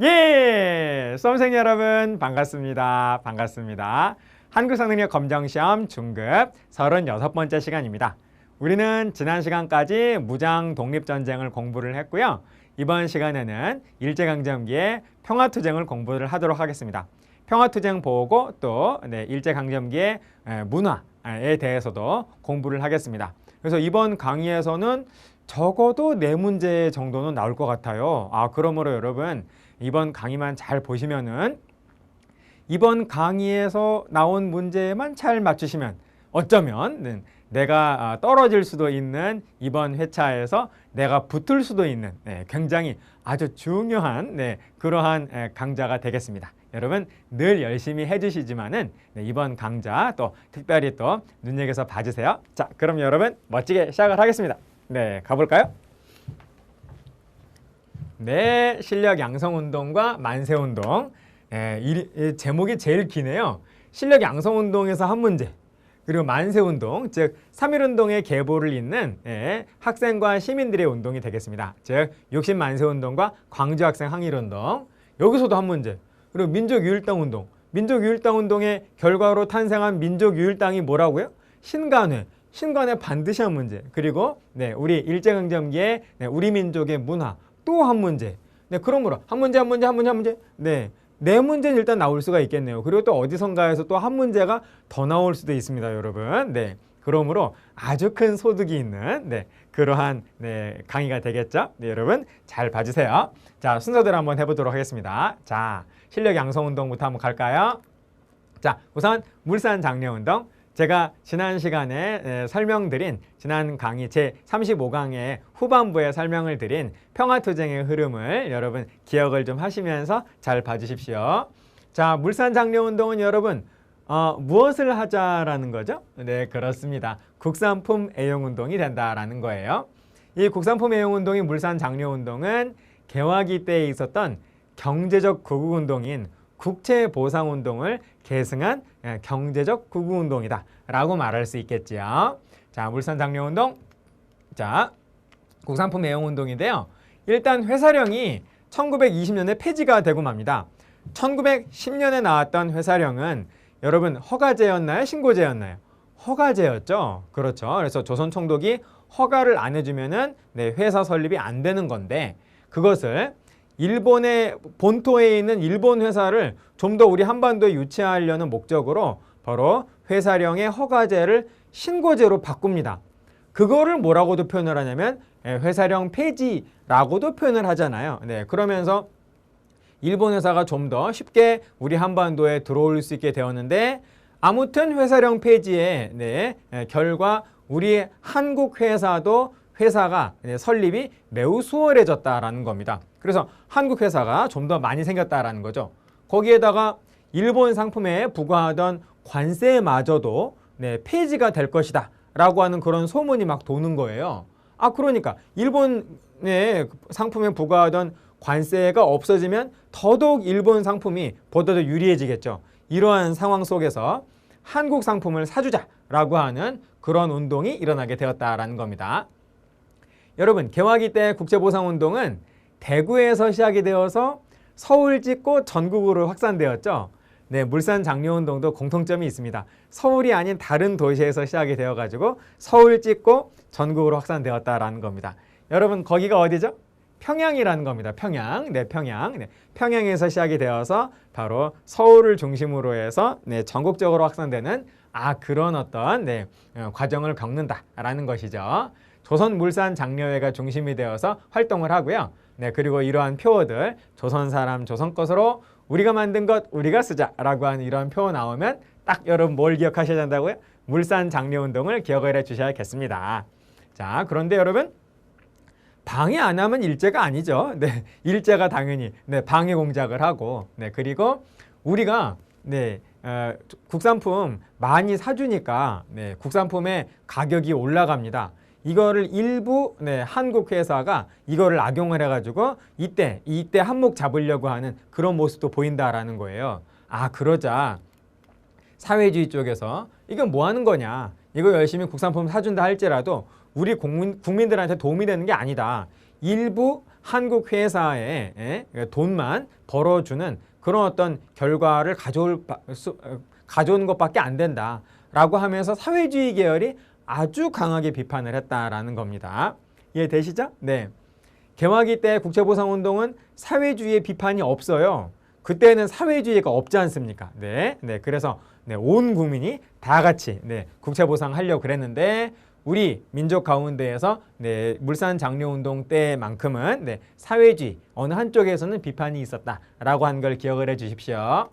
예! 수험생 여러분 반갑습니다. 반갑습니다. 한국성능력 검정시험 중급 36번째 시간입니다. 우리는 지난 시간까지 무장 독립전쟁을 공부를 했고요. 이번 시간에는 일제강점기의 평화투쟁을 공부를 하도록 하겠습니다. 평화투쟁 보고 또 일제강점기의 문화에 대해서도 공부를 하겠습니다. 그래서 이번 강의에서는 적어도 4문제 정도는 나올 것 같아요. 그러므로 여러분 이번 강의만 잘 보시면은 이번 강의에서 나온 문제만 잘 맞추시면 어쩌면 내가 떨어질 수도 있는 이번 회차에서 내가 붙을 수도 있는 굉장히 아주 중요한 그러한 강좌가 되겠습니다. 여러분 늘 열심히 해주시지만은 이번 강좌 또 특별히 또 눈여겨서 봐주세요. 자, 그럼 여러분 멋지게 시작을 하겠습니다. 네, 가볼까요? 네, 실력 양성운동과 만세운동. 이 제목이 제일 기네요. 실력 양성운동에서 한 문제, 그리고 만세운동, 즉 3.1운동의 계보를 잇는 학생과 시민들의 운동이 되겠습니다. 즉 60만세운동과 광주학생 항일운동, 여기서도 한 문제, 그리고 민족유일당운동, 민족유일당운동의 결과로 탄생한 민족유일당이 뭐라고요? 신간회. 신간회 반드시 한 문제. 그리고 우리 일제강점기의 우리 민족의 문화, 또 한 문제. 그러므로 한 문제. 네 문제는 일단 나올 수가 있겠네요. 그리고 또 어디선가에서 또 한 문제가 더 나올 수도 있습니다, 여러분. 그러므로 아주 큰 소득이 있는 그러한 강의가 되겠죠. 여러분 잘 봐주세요. 자, 순서대로 한번 해보도록 하겠습니다. 자, 실력 양성운동부터 한번 갈까요? 자, 우선 물산 장려운동. 제가 지난 시간에 설명드린 지난 강의 제35강의 후반부에 설명을 드린 평화투쟁의 흐름을 여러분 기억을 좀 하시면서 잘 봐주십시오. 자, 물산장려운동은 여러분 무엇을 하자라는 거죠? 네, 그렇습니다. 국산품 애용운동이 된다라는 거예요. 이 국산품 애용운동인 물산장려운동은 개화기 때에 있었던 경제적 구국운동인 국채보상운동을 계승한 경제적 구국운동이다 라고 말할 수 있겠지요. 자, 물산장려운동. 자, 국산품 애용운동인데요. 일단 회사령이 1920년에 폐지가 되고 맙니다. 1910년에 나왔던 회사령은 여러분 허가제였나요? 신고제였나요? 허가제였죠. 그렇죠. 그래서 조선총독이 허가를 안 해주면은 회사 설립이 안 되는 건데, 그것을 일본의 본토에 있는 일본 회사를 좀 더 우리 한반도에 유치하려는 목적으로 바로 회사령의 허가제를 신고제로 바꿉니다. 그거를 뭐라고도 표현을 하냐면 회사령 폐지라고도 표현을 하잖아요. 그러면서 일본 회사가 좀 더 쉽게 우리 한반도에 들어올 수 있게 되었는데, 아무튼 회사령 폐지의 결과 우리 한국 회사도 회사가 설립이 매우 수월해졌다라는 겁니다. 그래서 한국 회사가 좀 더 많이 생겼다라는 거죠. 거기에다가 일본 상품에 부과하던 관세마저도 폐지가 될 것이다 라고 하는 그런 소문이 막 도는 거예요. 그러니까 일본의 상품에 부과하던 관세가 없어지면 더더욱 일본 상품이 보다 더 유리해지겠죠. 이러한 상황 속에서 한국 상품을 사주자라고 하는 그런 운동이 일어나게 되었다라는 겁니다. 여러분, 개화기 때 국제보상운동은 대구에서 시작이 되어서 서울 찍고 전국으로 확산되었죠. 물산장려운동도 공통점이 있습니다. 서울이 아닌 다른 도시에서 시작이 되어가지고 서울 찍고 전국으로 확산되었다라는 겁니다. 여러분, 거기가 어디죠? 평양이라는 겁니다. 평양. 평양. 평양에서 시작이 되어서 바로 서울을 중심으로 해서 전국적으로 확산되는 그런 어떤 과정을 겪는다라는 것이죠. 조선물산장려회가 중심이 되어서 활동을 하고요. 그리고 이러한 표어들, 조선 사람 조선 것으로 우리가 만든 것 우리가 쓰자라고 하는 이런 표어 나오면 딱 여러분 뭘 기억하셔야 된다고요? 물산장려운동을 기억을 해 주셔야겠습니다. 자, 그런데 여러분 방해 안 하면 일제가 아니죠. 일제가 당연히 방해 공작을 하고 그리고 우리가 국산품 많이 사주니까 국산품의 가격이 올라갑니다. 이거를 일부 한국 회사가 이거를 악용을 해가지고 이때 한몫 잡으려고 하는 그런 모습도 보인다라는 거예요. 그러자 사회주의 쪽에서 이건 뭐 하는 거냐, 이거 열심히 국산품 사준다 할지라도 우리 국민들한테 도움이 되는 게 아니다. 일부 한국 회사에 돈만 벌어주는 그런 어떤 결과를 가져온 것밖에 안 된다라고 하면서 사회주의 계열이 아주 강하게 비판을 했다라는 겁니다. 이해되시죠? 네. 개화기 때 국채보상운동은 사회주의의 비판이 없어요. 그때는 사회주의가 없지 않습니까? 네. 그래서 온 국민이 다 같이 국채보상하려고 그랬는데 우리 민족 가운데에서 물산 장려운동 때만큼은 사회주의 어느 한쪽에서는 비판이 있었다라고 한 걸 기억을 해 주십시오.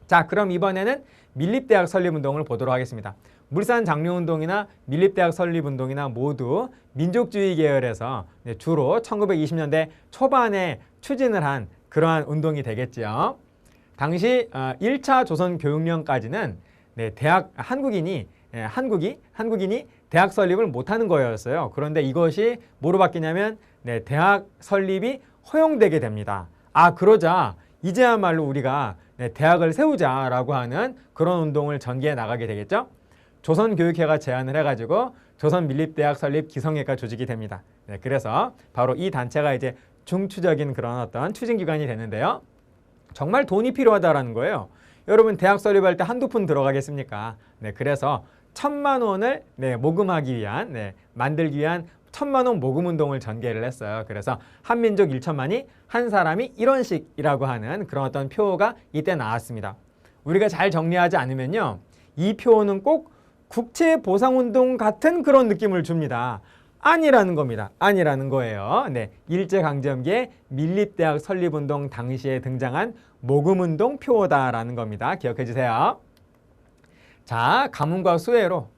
자, 그럼 이번에는 밀립대학 설립운동을 보도록 하겠습니다. 물산 장려운동이나 밀립대학 설립운동이나 모두 민족주의 계열에서 주로 1920년대 초반에 추진을 한 그러한 운동이 되겠죠. 당시 1차 조선교육령까지는 한국인이 대학 설립을 못하는 거였어요. 그런데 이것이 뭐로 바뀌냐면 대학 설립이 허용되게 됩니다. 그러자 이제야말로 우리가 대학을 세우자라고 하는 그런 운동을 전개해 나가게 되겠죠. 조선교육회가 제안을 해가지고 조선밀립대학 설립 기성회가 조직이 됩니다. 그래서 바로 이 단체가 이제 중추적인 그런 어떤 추진기관이 되는데요. 정말 돈이 필요하다라는 거예요. 여러분 대학 설립할 때 한두 푼 들어가겠습니까? 그래서 1,000만 원을 모금하기 위한 만들기 위한 1,000만 원 모금 운동을 전개를 했어요. 그래서 한민족 1천만이 한 사람이 1원씩이라고 하는 그런 어떤 표가 이때 나왔습니다. 우리가 잘 정리하지 않으면요, 이 표는 꼭 국채보상운동 같은 그런 느낌을 줍니다. 아니라는 겁니다. 아니라는 거예요. 일제강점기에 밀립대학 설립운동 당시에 등장한 모금운동 표다라는 겁니다. 기억해 주세요. 자, 가뭄과 수해로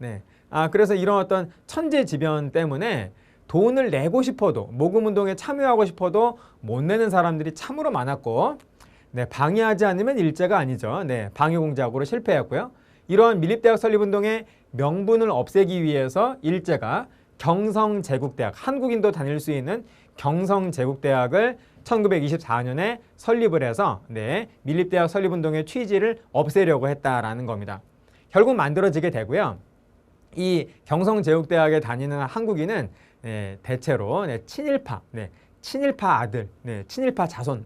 그래서 이런 어떤 천재지변 때문에 돈을 내고 싶어도 모금운동에 참여하고 싶어도 못 내는 사람들이 참으로 많았고 방해하지 않으면 일제가 아니죠. 방해공작으로 실패했고요. 이러한 밀립대학 설립운동의 명분을 없애기 위해서 일제가 경성제국대학, 한국인도 다닐 수 있는 경성제국대학을 1924년에 설립을 해서 밀립대학 설립운동의 취지를 없애려고 했다라는 겁니다. 결국 만들어지게 되고요. 이 경성제국대학에 다니는 한국인은 대체로 친일파 아들, 친일파 자손,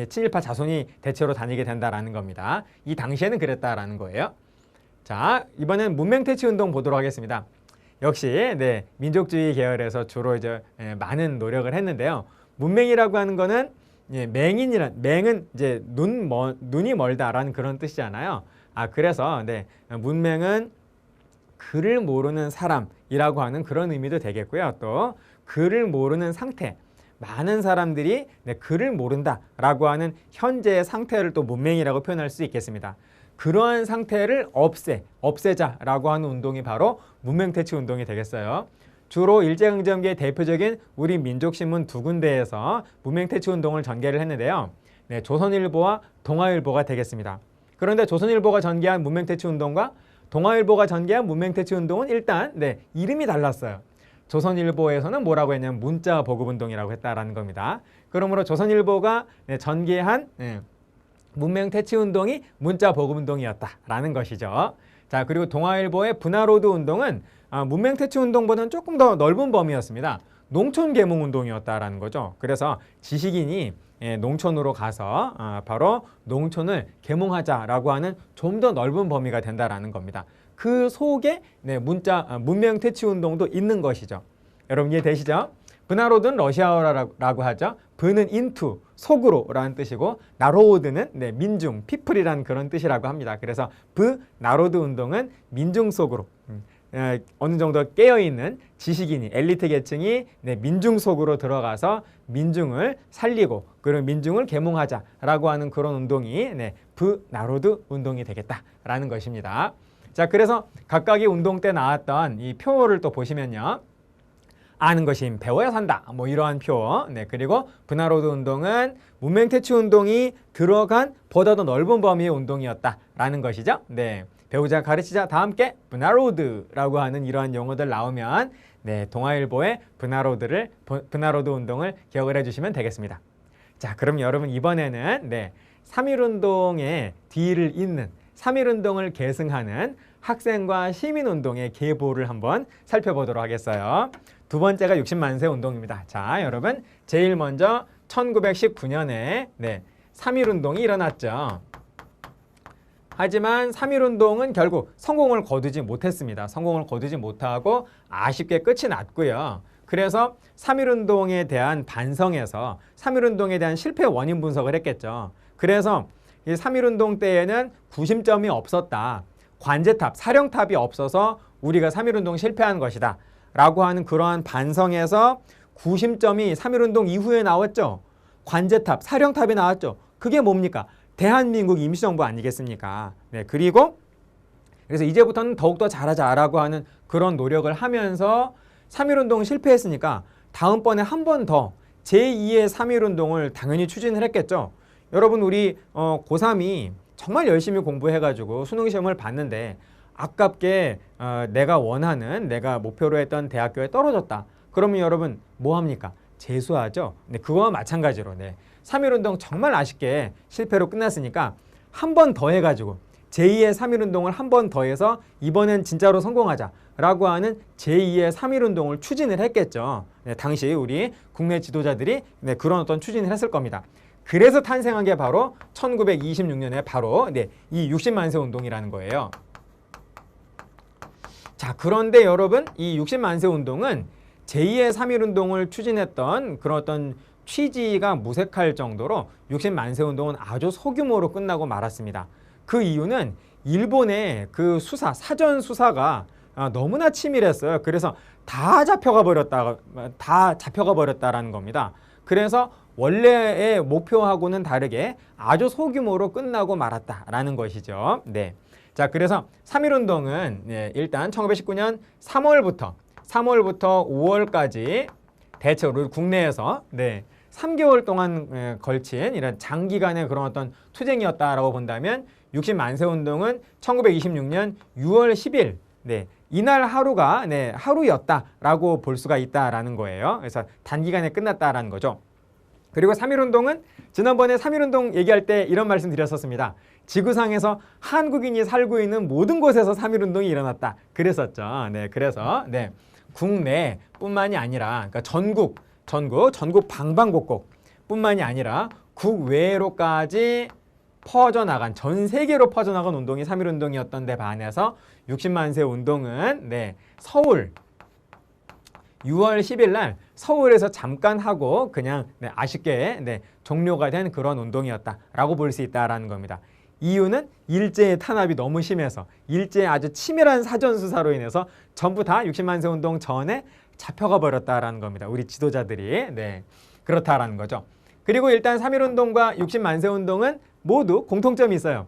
친일파 자손이 대체로 다니게 된다라는 겁니다. 이 당시에는 그랬다라는 거예요. 자, 이번엔 문맹퇴치운동 보도록 하겠습니다. 역시 민족주의 계열에서 주로 이제 많은 노력을 했는데요. 문맹이라고 하는 거는 맹은 이제 눈이 멀다라는 그런 뜻이잖아요. 그래서 문맹은 글을 모르는 사람이라고 하는 그런 의미도 되겠고요. 또 글을 모르는 상태, 많은 사람들이 글을 모른다라고 하는 현재의 상태를 또 문맹이라고 표현할 수 있겠습니다. 그러한 상태를 없애자라고 하는 운동이 바로 문맹퇴치 운동이 되겠어요. 주로 일제강점기의 대표적인 우리 민족신문 두 군데에서 문맹퇴치 운동을 전개를 했는데요. 조선일보와 동아일보가 되겠습니다. 그런데 조선일보가 전개한 문맹퇴치 운동과 동아일보가 전개한 문맹퇴치 운동은 일단 이름이 달랐어요. 조선일보에서는 뭐라고 했냐면 문자보급운동이라고 했다라는 겁니다. 그러므로 조선일보가 전개한 문맹퇴치운동이 문자보급운동이었다라는 것이죠. 자, 그리고 동아일보의 분화로드 운동은 문맹퇴치운동보다는 조금 더 넓은 범위였습니다. 농촌계몽운동이었다라는 거죠. 그래서 지식인이 농촌으로 가서 바로 농촌을 계몽하자라고 하는 좀 더 넓은 범위가 된다라는 겁니다. 그 속에 문명퇴치운동도 있는 것이죠. 여러분 이해되시죠? 분화로드는 러시아어라고 하죠. 분은 인투, 속으로라는 뜻이고 나로드는 민중, 피플이라는 그런 뜻이라고 합니다. 그래서 나로드 운동은 민중 속으로 어느 정도 깨어있는 지식인이, 엘리트 계층이 민중 속으로 들어가서 민중을 살리고 그리고 민중을 계몽하자라고 하는 그런 운동이 나로드 운동이 되겠다라는 것입니다. 자, 그래서 각각의 운동 때 나왔던 이 표를 또 보시면요. 아는 것이 배워야 산다. 이러한 표. 그리고 분화로드 운동은 문맹퇴치 운동이 들어간 보다 더 넓은 범위의 운동이었다라는 것이죠. 배우자 가르치자 다 함께 분화로드라고 하는 이러한 용어들 나오면 동아일보의 분화로드 운동을 기억을 해주시면 되겠습니다. 자, 그럼 여러분 이번에는 3.1운동의 뒤를 잇는 3.1운동을 계승하는 학생과 시민운동의 계보를 한번 살펴보도록 하겠어요. 두 번째가 60만세 운동입니다. 자, 여러분 제일 먼저 1919년에 3.1운동이 일어났죠. 하지만 3.1운동은 결국 성공을 거두지 못했습니다. 성공을 거두지 못하고 아쉽게 끝이 났고요. 그래서 3.1운동에 대한 반성에서 3.1운동에 대한 실패 원인 분석을 했겠죠. 그래서 이 3.1운동 때에는 구심점이 없었다. 관제탑, 사령탑이 없어서 우리가 3.1운동 실패한 것이다. 라고 하는 그러한 반성에서 구심점이 3.1운동 이후에 나왔죠. 관제탑, 사령탑이 나왔죠. 그게 뭡니까? 대한민국 임시정부 아니겠습니까? 네, 그리고 그래서 이제부터는 더욱더 잘하자라고 하는 그런 노력을 하면서 3.1운동 실패했으니까 다음번에 한 번 더 제2의 3.1운동을 당연히 추진을 했겠죠. 여러분 우리 고3이 정말 열심히 공부해가지고 수능시험을 봤는데 아깝게 내가 원하는 내가 목표로 했던 대학교에 떨어졌다. 그러면 여러분 뭐 합니까? 재수하죠. 네, 그거와 마찬가지로 3.1운동 정말 아쉽게 실패로 끝났으니까 한 번 더 해가지고 제2의 3.1운동을 한 번 더 해서 이번엔 진짜로 성공하자라고 하는 제2의 3.1운동을 추진을 했겠죠. 네, 당시 우리 국내 지도자들이 그런 어떤 추진을 했을 겁니다. 그래서 탄생한 게 바로 1926년에 바로 이 60만세 운동이라는 거예요. 자, 그런데 여러분 이 60만세 운동은 제2의 3.1운동을 추진했던 그런 어떤 취지가 무색할 정도로 60만세 운동은 아주 소규모로 끝나고 말았습니다. 그 이유는 일본의 그 수사, 사전 수사가 너무나 치밀했어요. 그래서 다 잡혀가 버렸다라는 겁니다. 그래서 원래의 목표하고는 다르게 아주 소규모로 끝나고 말았다라는 것이죠. 네. 자, 그래서 3.1운동은 일단 1919년 3월부터 5월까지 대체로 국내에서 3개월 동안 걸친 이런 장기간의 그런 어떤 투쟁이었다라고 본다면 60만세 운동은 1926년 6월 10일 이날 하루가 하루였다라고 볼 수가 있다라는 거예요. 그래서 단기간에 끝났다라는 거죠. 그리고 3.1운동은 지난번에 3.1운동 얘기할 때 이런 말씀 드렸었습니다. 지구상에서 한국인이 살고 있는 모든 곳에서 3.1운동이 일어났다. 그랬었죠. 그래서 국내뿐만이 아니라 그러니까 전국 방방곡곡 뿐만이 아니라 국외로까지 퍼져나간 전 세계로 퍼져나간 운동이 3.1운동이었던 데 반해서 60만세 운동은 서울 6월 10일 날 서울에서 잠깐 하고 그냥 아쉽게 종료가 된 그런 운동이었다라고 볼 수 있다라는 겁니다. 이유는 일제의 탄압이 너무 심해서 일제의 아주 치밀한 사전수사로 인해서 전부 다 60만세 운동 전에 잡혀가 버렸다라는 겁니다. 우리 지도자들이 그렇다라는 거죠. 그리고 일단 3.1운동과 60만세 운동은 모두 공통점이 있어요.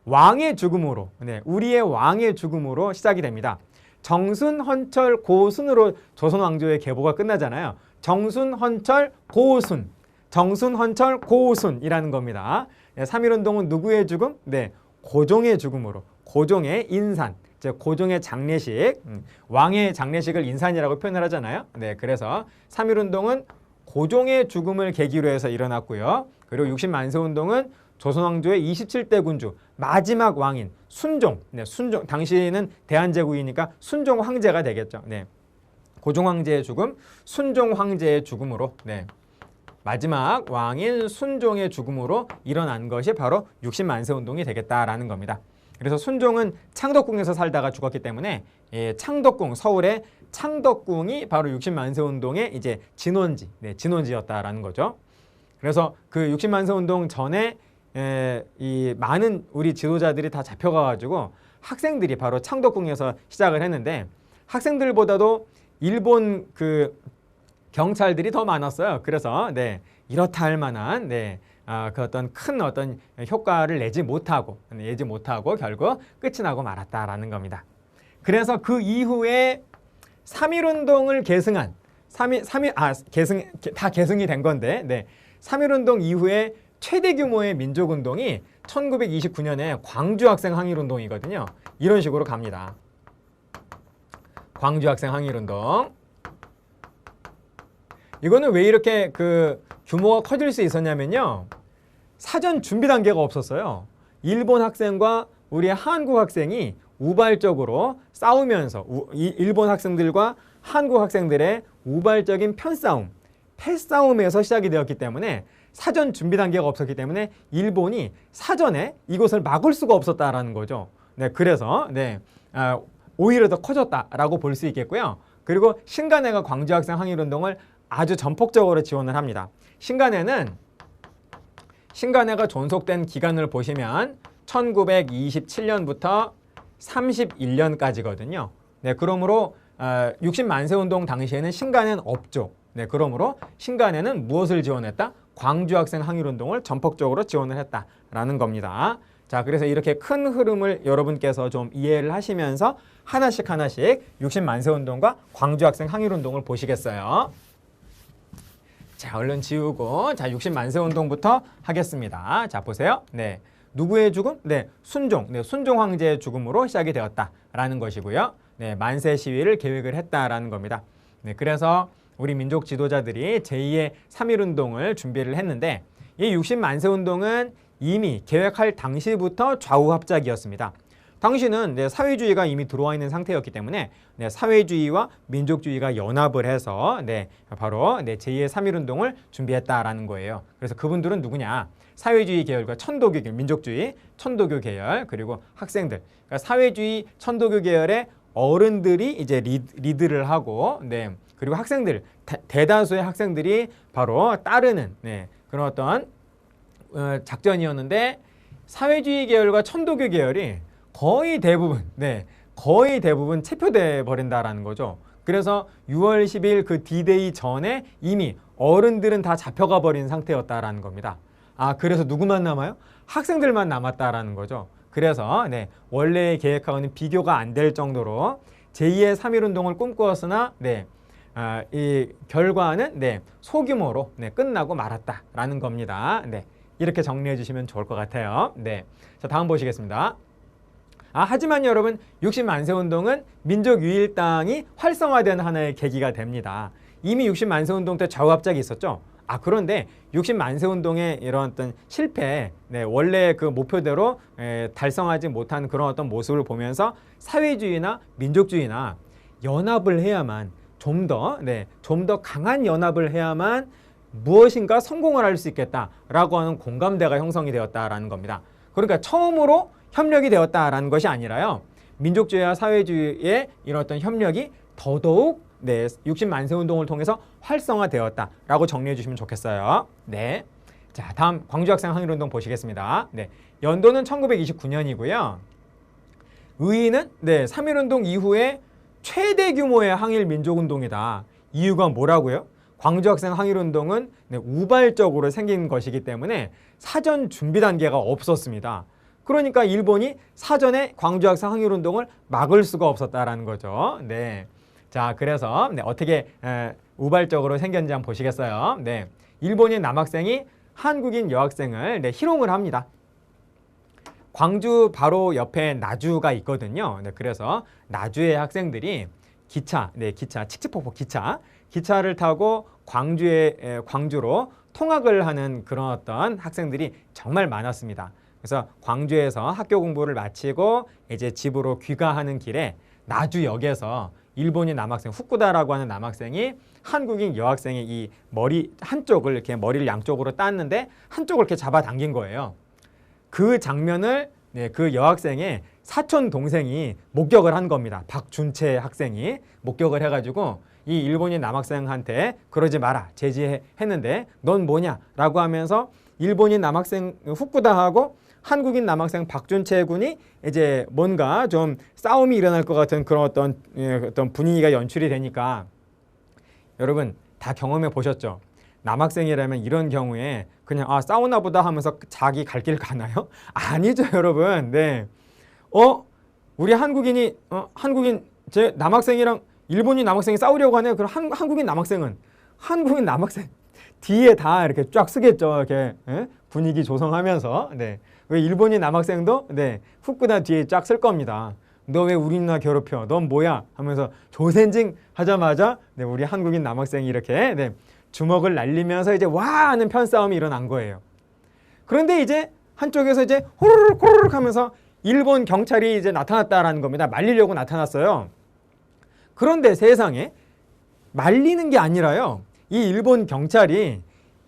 왕의 죽음으로 우리의 왕의 죽음으로 시작이 됩니다. 정순, 헌철, 고순으로 조선 왕조의 계보가 끝나잖아요. 정순, 헌철, 고순. 정순, 헌철, 고순이라는 겁니다. 3.1운동은 누구의 죽음? 고종의 죽음으로. 고종의 인산. 고종의 장례식. 왕의 장례식을 인산이라고 표현을 하잖아요. 그래서 3.1운동은 고종의 죽음을 계기로 해서 일어났고요. 그리고 60만세 운동은 조선 왕조의 27대 군주 마지막 왕인 순종, 순종 당시에는 대한제국이니까 순종 황제가 되겠죠. 고종 황제의 죽음, 순종 황제의 죽음으로 마지막 왕인 순종의 죽음으로 일어난 것이 바로 60만세 운동이 되겠다라는 겁니다. 그래서 순종은 창덕궁에서 살다가 죽었기 때문에 창덕궁, 서울의 창덕궁이 바로 60만세 운동의 이제 진원지, 진원지였다라는 거죠. 그래서 그 60만세 운동 전에 이 많은 우리 지도자들이 다 잡혀가가지고 학생들이 바로 창덕궁에서 시작을 했는데 학생들보다도 일본 그 경찰들이 더 많았어요. 그래서 이렇다 할 만한 그 어떤 큰 어떤 효과를 내지 못하고 결국 끝이 나고 말았다라는 겁니다. 그래서 그 이후에 3.1운동을 계승한 다 계승이 된 건데 3.1운동 이후에 최대 규모의 민족운동이 1929년에 광주학생 항일운동이거든요. 이런 식으로 갑니다. 광주학생 항일운동. 이거는 왜 이렇게 그 규모가 커질 수 있었냐면요. 사전 준비 단계가 없었어요. 일본 학생과 우리 한국 학생이 우발적으로 싸우면서 일본 학생들과 한국 학생들의 우발적인 편싸움, 패싸움에서 시작이 되었기 때문에 사전 준비 단계가 없었기 때문에 일본이 사전에 이것을 막을 수가 없었다라는 거죠. 네, 그래서 오히려 더 커졌다라고 볼 수 있겠고요. 그리고 신간해가 광주 학생 항일 운동을 아주 전폭적으로 지원을 합니다. 신간해가 존속된 기간을 보시면 1927년부터 31년까지거든요. 네, 그러므로 60만세 운동 당시에는 신간해는 없죠. 네, 그러므로 신간해는 무엇을 지원했다? 광주 학생 항일 운동을 전폭적으로 지원을 했다라는 겁니다. 자, 그래서 이렇게 큰 흐름을 여러분께서 좀 이해를 하시면서 하나씩 60만세 운동과 광주 학생 항일 운동을 보시겠어요. 자, 얼른 지우고, 자, 60만세 운동부터 하겠습니다. 자, 보세요. 네. 누구의 죽음? 네, 순종. 네, 순종 황제의 죽음으로 시작이 되었다라는 것이고요. 네, 만세 시위를 계획을 했다라는 겁니다. 네, 그래서 우리 민족 지도자들이 제2의 3.1 운동을 준비를 했는데, 이 60만세 운동은 이미 계획할 당시부터 좌우 합작이었습니다. 당시는 사회주의가 이미 들어와 있는 상태였기 때문에 사회주의와 민족주의가 연합을 해서 바로 제2의 3.1 운동을 준비했다라는 거예요. 그래서 그분들은 누구냐? 사회주의 계열과 천도교 계열, 민족주의, 천도교 계열, 그리고 학생들. 그러니까 사회주의, 천도교 계열의 어른들이 이제 리드를 하고, 그리고 학생들, 대다수의 학생들이 바로 따르는 그런 어떤 작전이었는데, 사회주의 계열과 천도교 계열이 거의 대부분 체포돼 버린다라는 거죠. 그래서 6월 10일 그 D-Day 전에 이미 어른들은 다 잡혀가 버린 상태였다라는 겁니다. 아, 그래서 누구만 남아요? 학생들만 남았다라는 거죠. 그래서 원래 계획하고는 비교가 안 될 정도로 제2의 3.1 운동을 꿈꾸었으나 이 결과는 소규모로 끝나고 말았다라는 겁니다. 이렇게 정리해 주시면 좋을 것 같아요. 자, 다음 보시겠습니다. 하지만 여러분, 60만세 운동은 민족유일당이 활성화된 하나의 계기가 됩니다. 이미 60만세 운동 때 좌우합작이 있었죠. 그런데 60만세 운동의 이런 어떤 실패, 원래 그 목표대로 달성하지 못한 그런 어떤 모습을 보면서 사회주의나 민족주의나 연합을 해야만 좀 더 강한 연합을 해야만 무엇인가 성공을 할 수 있겠다라고 하는 공감대가 형성이 되었다라는 겁니다. 그러니까 처음으로 협력이 되었다라는 것이 아니라요. 민족주의와 사회주의의 이런 어떤 협력이 더더욱 60만세 운동을 통해서 활성화되었다라고 정리해 주시면 좋겠어요. 자, 다음 광주 학생 항일 운동 보시겠습니다. 연도는 1929년이고요. 의의는 3.1 운동 이후에 최대 규모의 항일 민족 운동이다. 이유가 뭐라고요? 광주 학생 항일 운동은 우발적으로 생긴 것이기 때문에 사전 준비 단계가 없었습니다. 그러니까 일본이 사전에 광주 학생 항일 운동을 막을 수가 없었다라는 거죠. 자, 그래서 어떻게 우발적으로 생겼는지 한번 보시겠어요. 일본인 남학생이 한국인 여학생을 희롱을 합니다. 광주 바로 옆에 나주가 있거든요. 그래서 나주의 학생들이 기차, 칙칙폭폭 기차를 타고 광주로 통학을 하는 그런 어떤 학생들이 정말 많았습니다. 그래서 광주에서 학교 공부를 마치고 이제 집으로 귀가하는 길에 나주역에서 일본인 남학생 후쿠다라고 하는 남학생이 한국인 여학생의 이 머리 한쪽을 이렇게 머리를 양쪽으로 땄는데 한쪽을 이렇게 잡아당긴 거예요. 그 장면을 그 여학생의 사촌 동생이 목격을 한 겁니다. 박준채 학생이 목격을 해가지고 이 일본인 남학생한테 그러지 마라 제지했는데 넌 뭐냐라고 하면서 일본인 남학생 후쿠다하고 한국인 남학생 박준채 군이 이제 뭔가 좀 싸움이 일어날 것 같은 그런 어떤 분위기가 연출이 되니까 여러분 다 경험해 보셨죠? 남학생이라면 이런 경우에 그냥 싸우나 보다 하면서 자기 갈 길 가나요? 아니죠, 여러분. 우리 한국인 제 남학생이랑 일본인 남학생이 싸우려고 하네요. 그럼 한국인 남학생 뒤에 다 이렇게 쫙 쓰겠죠. 이렇게 분위기 조성하면서. 왜 일본인 남학생도 후쿠다 뒤에 쫙 쓸 겁니다. 너 왜 우리 누나 괴롭혀? 넌 뭐야? 하면서 조센징 하자마자 우리 한국인 남학생이 이렇게 주먹을 날리면서 이제 와 하는 편싸움이 일어난 거예요. 그런데 이제 한쪽에서 이제 호로록 하면서 일본 경찰이 이제 나타났다라는 겁니다. 말리려고 나타났어요. 그런데 세상에 말리는 게 아니라요. 이 일본 경찰이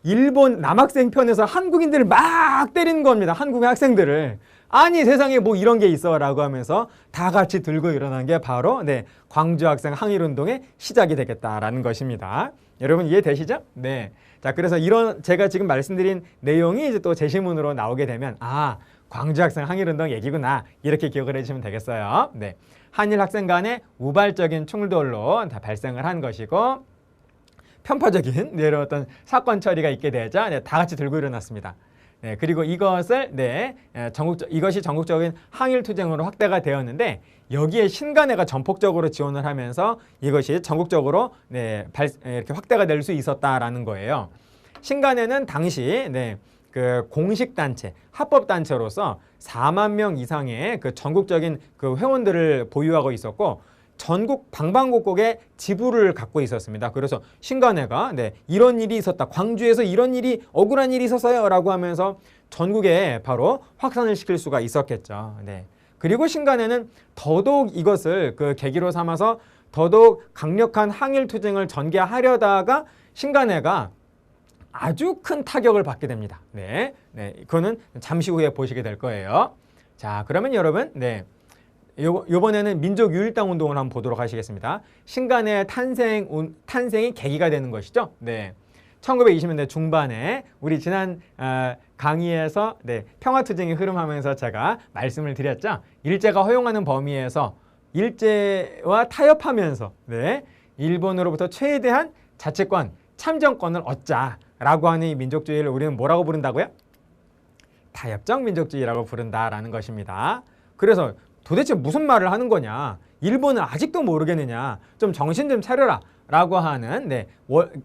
일본 남학생 편에서 한국인들을 막 때리는 겁니다. 한국의 학생들을. 아니 세상에 뭐 이런 게 있어 라고 하면서 다 같이 들고 일어난 게 바로 광주 학생 항일운동의 시작이 되겠다라는 것입니다. 여러분 이해되시죠? 네. 자, 그래서 이런 제가 지금 말씀드린 내용이 이제 또 제시문으로 나오게 되면 광주 학생 항일운동 얘기구나 이렇게 기억을 해주시면 되겠어요. 네. 한일 학생 간의 우발적인 충돌로 다 발생을 한 것이고 편파적인 어떤 사건 처리가 있게 되자 다 같이 들고 일어났습니다. 네, 그리고 이것을 이것이 전국적인 항일 투쟁으로 확대가 되었는데 여기에 신간회가 전폭적으로 지원을 하면서 이것이 전국적으로 이렇게 확대가 될 수 있었다라는 거예요. 신간회는 당시 그 공식 단체, 합법 단체로서 4만 명 이상의 그 전국적인 그 회원들을 보유하고 있었고 전국 방방곡곡에 지부를 갖고 있었습니다. 그래서 신간회가 이런 일이 있었다. 광주에서 이런 일이 억울한 일이 있었어요. 라고 하면서 전국에 바로 확산을 시킬 수가 있었겠죠. 그리고 신간회는 더더욱 이것을 그 계기로 삼아서 더더욱 강력한 항일 투쟁을 전개하려다가 신간회가 아주 큰 타격을 받게 됩니다. 그거는 잠시 후에 보시게 될 거예요. 자, 그러면 여러분, 요번에는 민족유일당 운동을 한번 보도록 하시겠습니다. 신간의 탄생이 계기가 되는 것이죠. 1920년대 중반에 우리 지난 강의에서 평화투쟁이 흐름하면서 제가 말씀을 드렸죠. 일제가 허용하는 범위에서 일제와 타협하면서 일본으로부터 최대한 자치권, 참정권을 얻자라고 하는 이 민족주의를 우리는 뭐라고 부른다고요? 타협적 민족주의라고 부른다라는 것입니다. 그래서 도대체 무슨 말을 하는 거냐? 일본은 아직도 모르겠느냐? 좀 정신 좀 차려라 라고 하는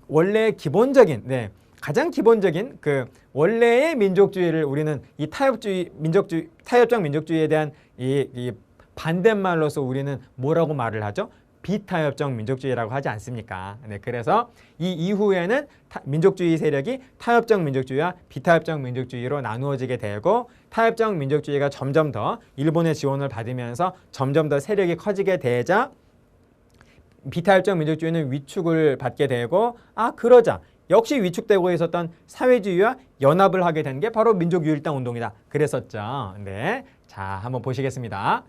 원래 기본적인 가장 기본적인 그 원래의 민족주의를 우리는 이 타협적 민족주의에 대한 이 반대말로서 우리는 뭐라고 말을 하죠? 비타협적 민족주의라고 하지 않습니까? 그래서 이 이후에는 민족주의 세력이 타협적 민족주의와 비타협적 민족주의로 나누어지게 되고 타협적 민족주의가 점점 더 일본의 지원을 받으면서 점점 더 세력이 커지게 되자 비타협적 민족주의는 위축을 받게 되고 그러자 역시 위축되고 있었던 사회주의와 연합을 하게 된 게 바로 민족유일당 운동이다. 그랬었죠. 자, 한번 보시겠습니다.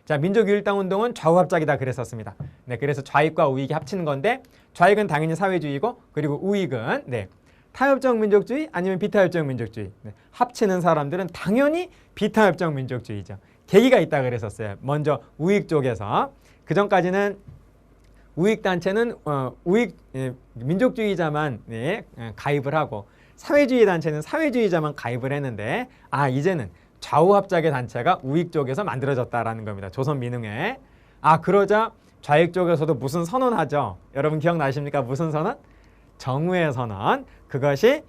자, 민족유일당 운동은 좌우합작이다 그랬었습니다. 그래서 좌익과 우익이 합치는 건데 좌익은 당연히 사회주의고 그리고 우익은 타협적 민족주의 아니면 비타협적 민족주의. 합치는 사람들은 당연히 비타협적 민족주의죠. 계기가 있다 그랬었어요. 먼저 우익 쪽에서 그 전까지는 우익 단체는 민족주의자만 가입을 하고 사회주의 단체는 사회주의자만 가입을 했는데 이제는 좌우합작의 단체가 우익 쪽에서 만들어졌다라는 겁니다. 조선민흥회. 그러자 좌익 쪽에서도 무슨 선언하죠? 여러분 기억나십니까? 무슨 선언? 정우회 선언. 그것이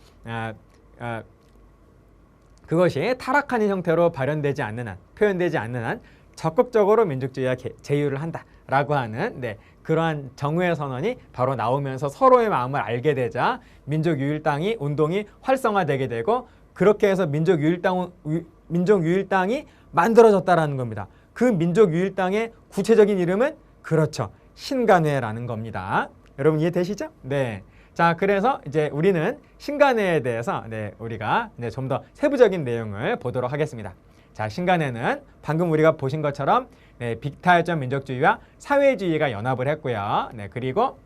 타락하는 형태로 발현되지 않는 한, 표현되지 않는 한 적극적으로 민족주의와 제휴를 한다라고 하는 그러한 정우회 선언이 바로 나오면서 서로의 마음을 알게 되자 민족유일당이 운동이 활성화되게 되고 그렇게 해서 민족유일당이 만들어졌다라는 겁니다. 그 민족유일당의 구체적인 이름은 그렇죠. 신간회라는 겁니다. 여러분 이해되시죠? 자, 그래서 이제 우리는 신간회에 대해서 우리가 좀 더 세부적인 내용을 보도록 하겠습니다. 자, 신간회는 방금 우리가 보신 것처럼 비타협적 민족주의와 사회주의가 연합을 했고요. 그리고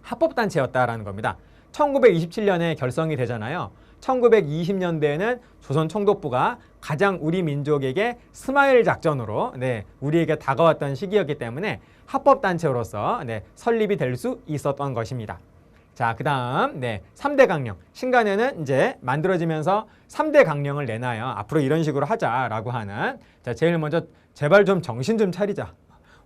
합법단체였다라는 겁니다. 1927년에 결성이 되잖아요. 1920년대에는 조선총독부가 가장 우리 민족에게 스마일 작전으로 우리에게 다가왔던 시기였기 때문에 합법단체로서 설립이 될 수 있었던 것입니다. 자, 그 다음 3대 강령. 신간회는 이제 만들어지면서 3대 강령을 내놔요. 앞으로 이런 식으로 하자라고 하는. 자, 제일 먼저 제발 좀 정신 좀 차리자.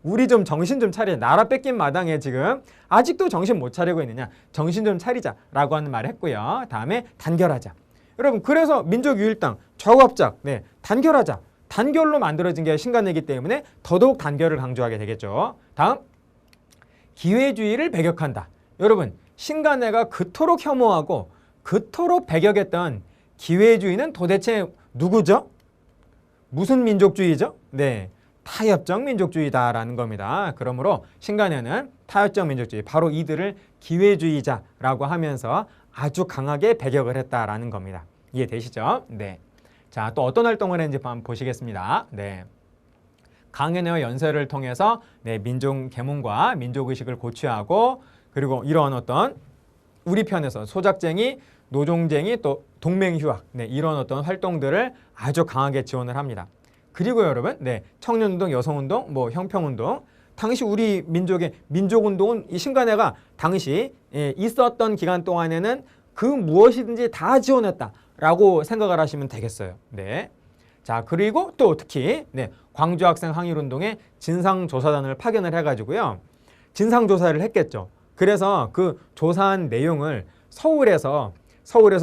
우리 좀 정신 좀 차리자. 나라 뺏긴 마당에 지금 아직도 정신 못 차리고 있느냐. 정신 좀 차리자라고 하는 말을 했고요. 다음에 단결하자. 여러분 그래서 민족유일당, 좌우합작, 단결하자. 단결로 만들어진 게 신간회이기 때문에 더더욱 단결을 강조하게 되겠죠. 다음, 기회주의를 배격한다. 여러분 신간회가 그토록 혐오하고 그토록 배격했던 기회주의는 도대체 누구죠? 무슨 민족주의죠? 네, 타협적 민족주의다라는 겁니다. 그러므로 신간에는 타협적 민족주의, 바로 이들을 기회주의자라고 하면서 아주 강하게 배격을 했다라는 겁니다. 이해되시죠? 네. 자, 또 어떤 활동을 했는지 한번 보시겠습니다. 네. 강연회와 연설을 통해서 네, 민족 계몽과 민족의식을 고취하고, 그리고 이런 어떤 우리 편에서 소작쟁이, 노종쟁이, 또 동맹휴학, 네, 이런 어떤 활동들을 아주 강하게 지원을 합니다. 그리고 여러분, 네, 청년운동, 여성운동, 뭐 형평운동, 당시 우리 민족의 민족운동은 이 신간회가 당시 있었던 기간 동안에는 그 무엇이든지 다 지원했다라고 생각을 하시면 되겠어요. 네. 자, 그리고 또 특히 네, 광주학생 항일운동에 진상조사단을 파견을 해가지고요, 진상조사를 했겠죠. 그래서 그 조사한 내용을 서울에서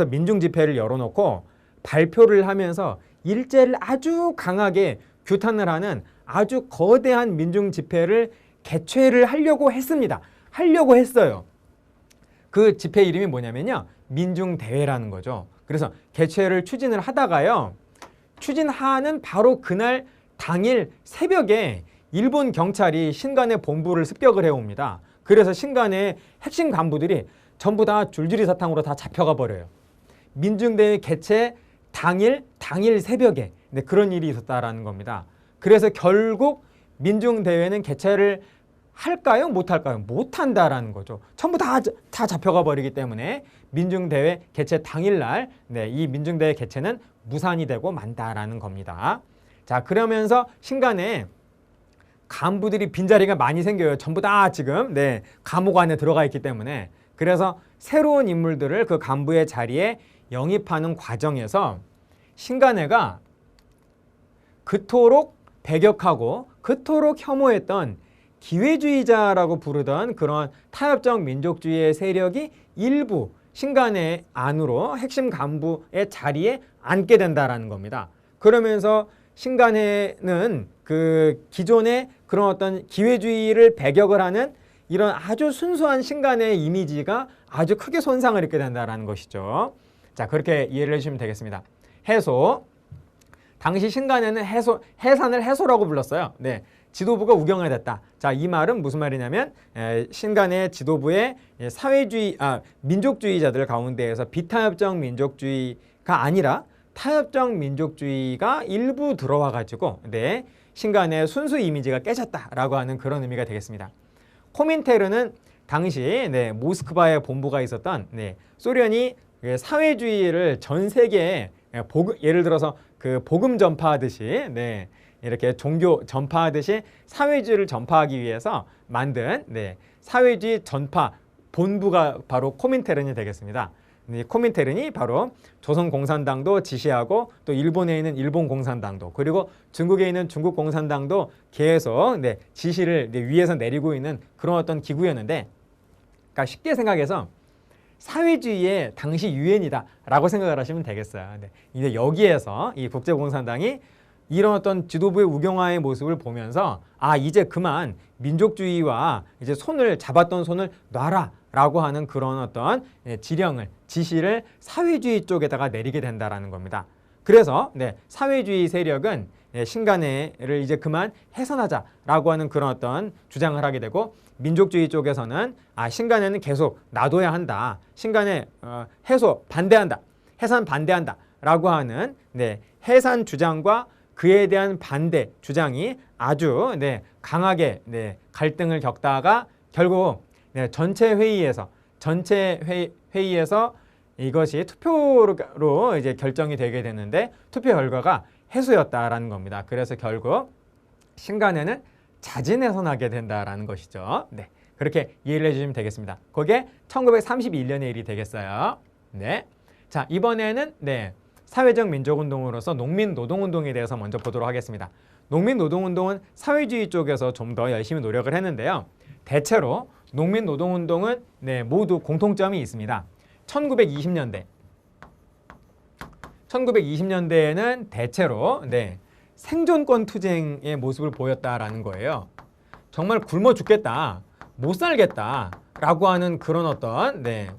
민중집회를 열어놓고 발표를 하면서 일제를 아주 강하게 규탄을 하는 아주 거대한 민중집회를 개최를 하려고 했습니다. 하려고 했어요. 그 집회 이름이 뭐냐면요, 민중대회라는 거죠. 그래서 개최를 추진을 하다가요, 추진하는 바로 그날 당일 새벽에 일본 경찰이 신간의 본부를 습격을 해옵니다. 그래서 신간의 핵심 간부들이 전부 다 줄줄이 사탕으로 다 잡혀가 버려요. 민중대회 개최 당일 새벽에 네, 그런 일이 있었다라는 겁니다. 그래서 결국 민중대회는 개최를 할까요? 못할까요? 못한다라는 거죠. 전부 다 잡혀가 버리기 때문에 민중대회 개최 당일날 네, 이 민중대회 개최는 무산이 되고 만다라는 겁니다. 자, 그러면서 신간에 간부들이 빈자리가 많이 생겨요. 전부 다 지금 네, 감옥 안에 들어가 있기 때문에. 그래서 새로운 인물들을 그 간부의 자리에 영입하는 과정에서 신간회가 그토록 배격하고 그토록 혐오했던 기회주의자라고 부르던 그런 타협적 민족주의의 세력이 일부 신간회 안으로 핵심 간부의 자리에 앉게 된다라는 겁니다. 그러면서 신간회는 그 기존의 그런 어떤 기회주의를 배격을 하는 이런 아주 순수한 신간의 이미지가 아주 크게 손상을 입게 된다는 것이죠. 자, 그렇게 이해를 해주시면 되겠습니다. 해소. 당시 신간에는 해산을 해소라고 불렀어요. 네, 지도부가 우경화 됐다. 자, 이 말은 무슨 말이냐면 신간의 지도부의 민족주의자들 가운데에서 비타협적 민족주의가 아니라 타협적 민족주의가 일부 들어와 가지고 네, 신간의 순수 이미지가 깨졌다라고 하는 그런 의미가 되겠습니다. 코민테르는 당시 네, 모스크바에 본부가 있었던 네, 소련이 사회주의를 전 세계에 예를 들어서 그 복음 전파하듯이 네, 이렇게 종교 전파하듯이 사회주의를 전파하기 위해서 만든 네, 사회주의 전파 본부가 바로 코민테른이 되겠습니다. 코민테른이 바로 조선공산당도 지시하고 또 일본에 있는 일본공산당도 그리고 중국에 있는 중국공산당도 계속 네, 지시를 위에서 내리고 있는 그런 어떤 기구였는데, 그러니까 쉽게 생각해서 사회주의의 당시 유엔이다라고 생각을 하시면 되겠어요. 네. 이제 여기에서 이 국제공산당이 이런 어떤 지도부의 우경화의 모습을 보면서 이제 그만 민족주의와 이제 잡았던 손을 놔라라고 하는 그런 어떤 지시를 사회주의 쪽에다가 내리게 된다라는 겁니다. 그래서 네, 사회주의 세력은 신간회를 이제 그만 해산하자라고 하는 그런 어떤 주장을 하게 되고, 민족주의 쪽에서는 신간회는 계속 놔둬야 한다. 신간회 해소 반대한다. 해산 반대한다. 라고 하는 네, 해산 주장과 그에 대한 반대 주장이 아주 네, 강하게 네, 갈등을 겪다가 결국 네, 전체 회의에서 이것이 투표로 이제 결정이 되게 되는데 투표 결과가 해소였다라는 겁니다. 그래서 결국 신간회는 자진해산하게 된다라는 것이죠. 네, 그렇게 이해를 해주시면 되겠습니다. 그게 1931년의 일이 되겠어요. 네, 자 이번에는 네, 사회적 민족운동으로서 농민노동운동에 대해서 먼저 보도록 하겠습니다. 농민노동운동은 사회주의 쪽에서 좀 더 열심히 노력을 했는데요. 대체로 농민노동운동은 네, 모두 공통점이 있습니다. 1920년대에는 대체로 네, 생존권 투쟁의 모습을 보였다라는 거예요. 정말 굶어 죽겠다, 못 살겠다라고 하는 그런 어떤 네,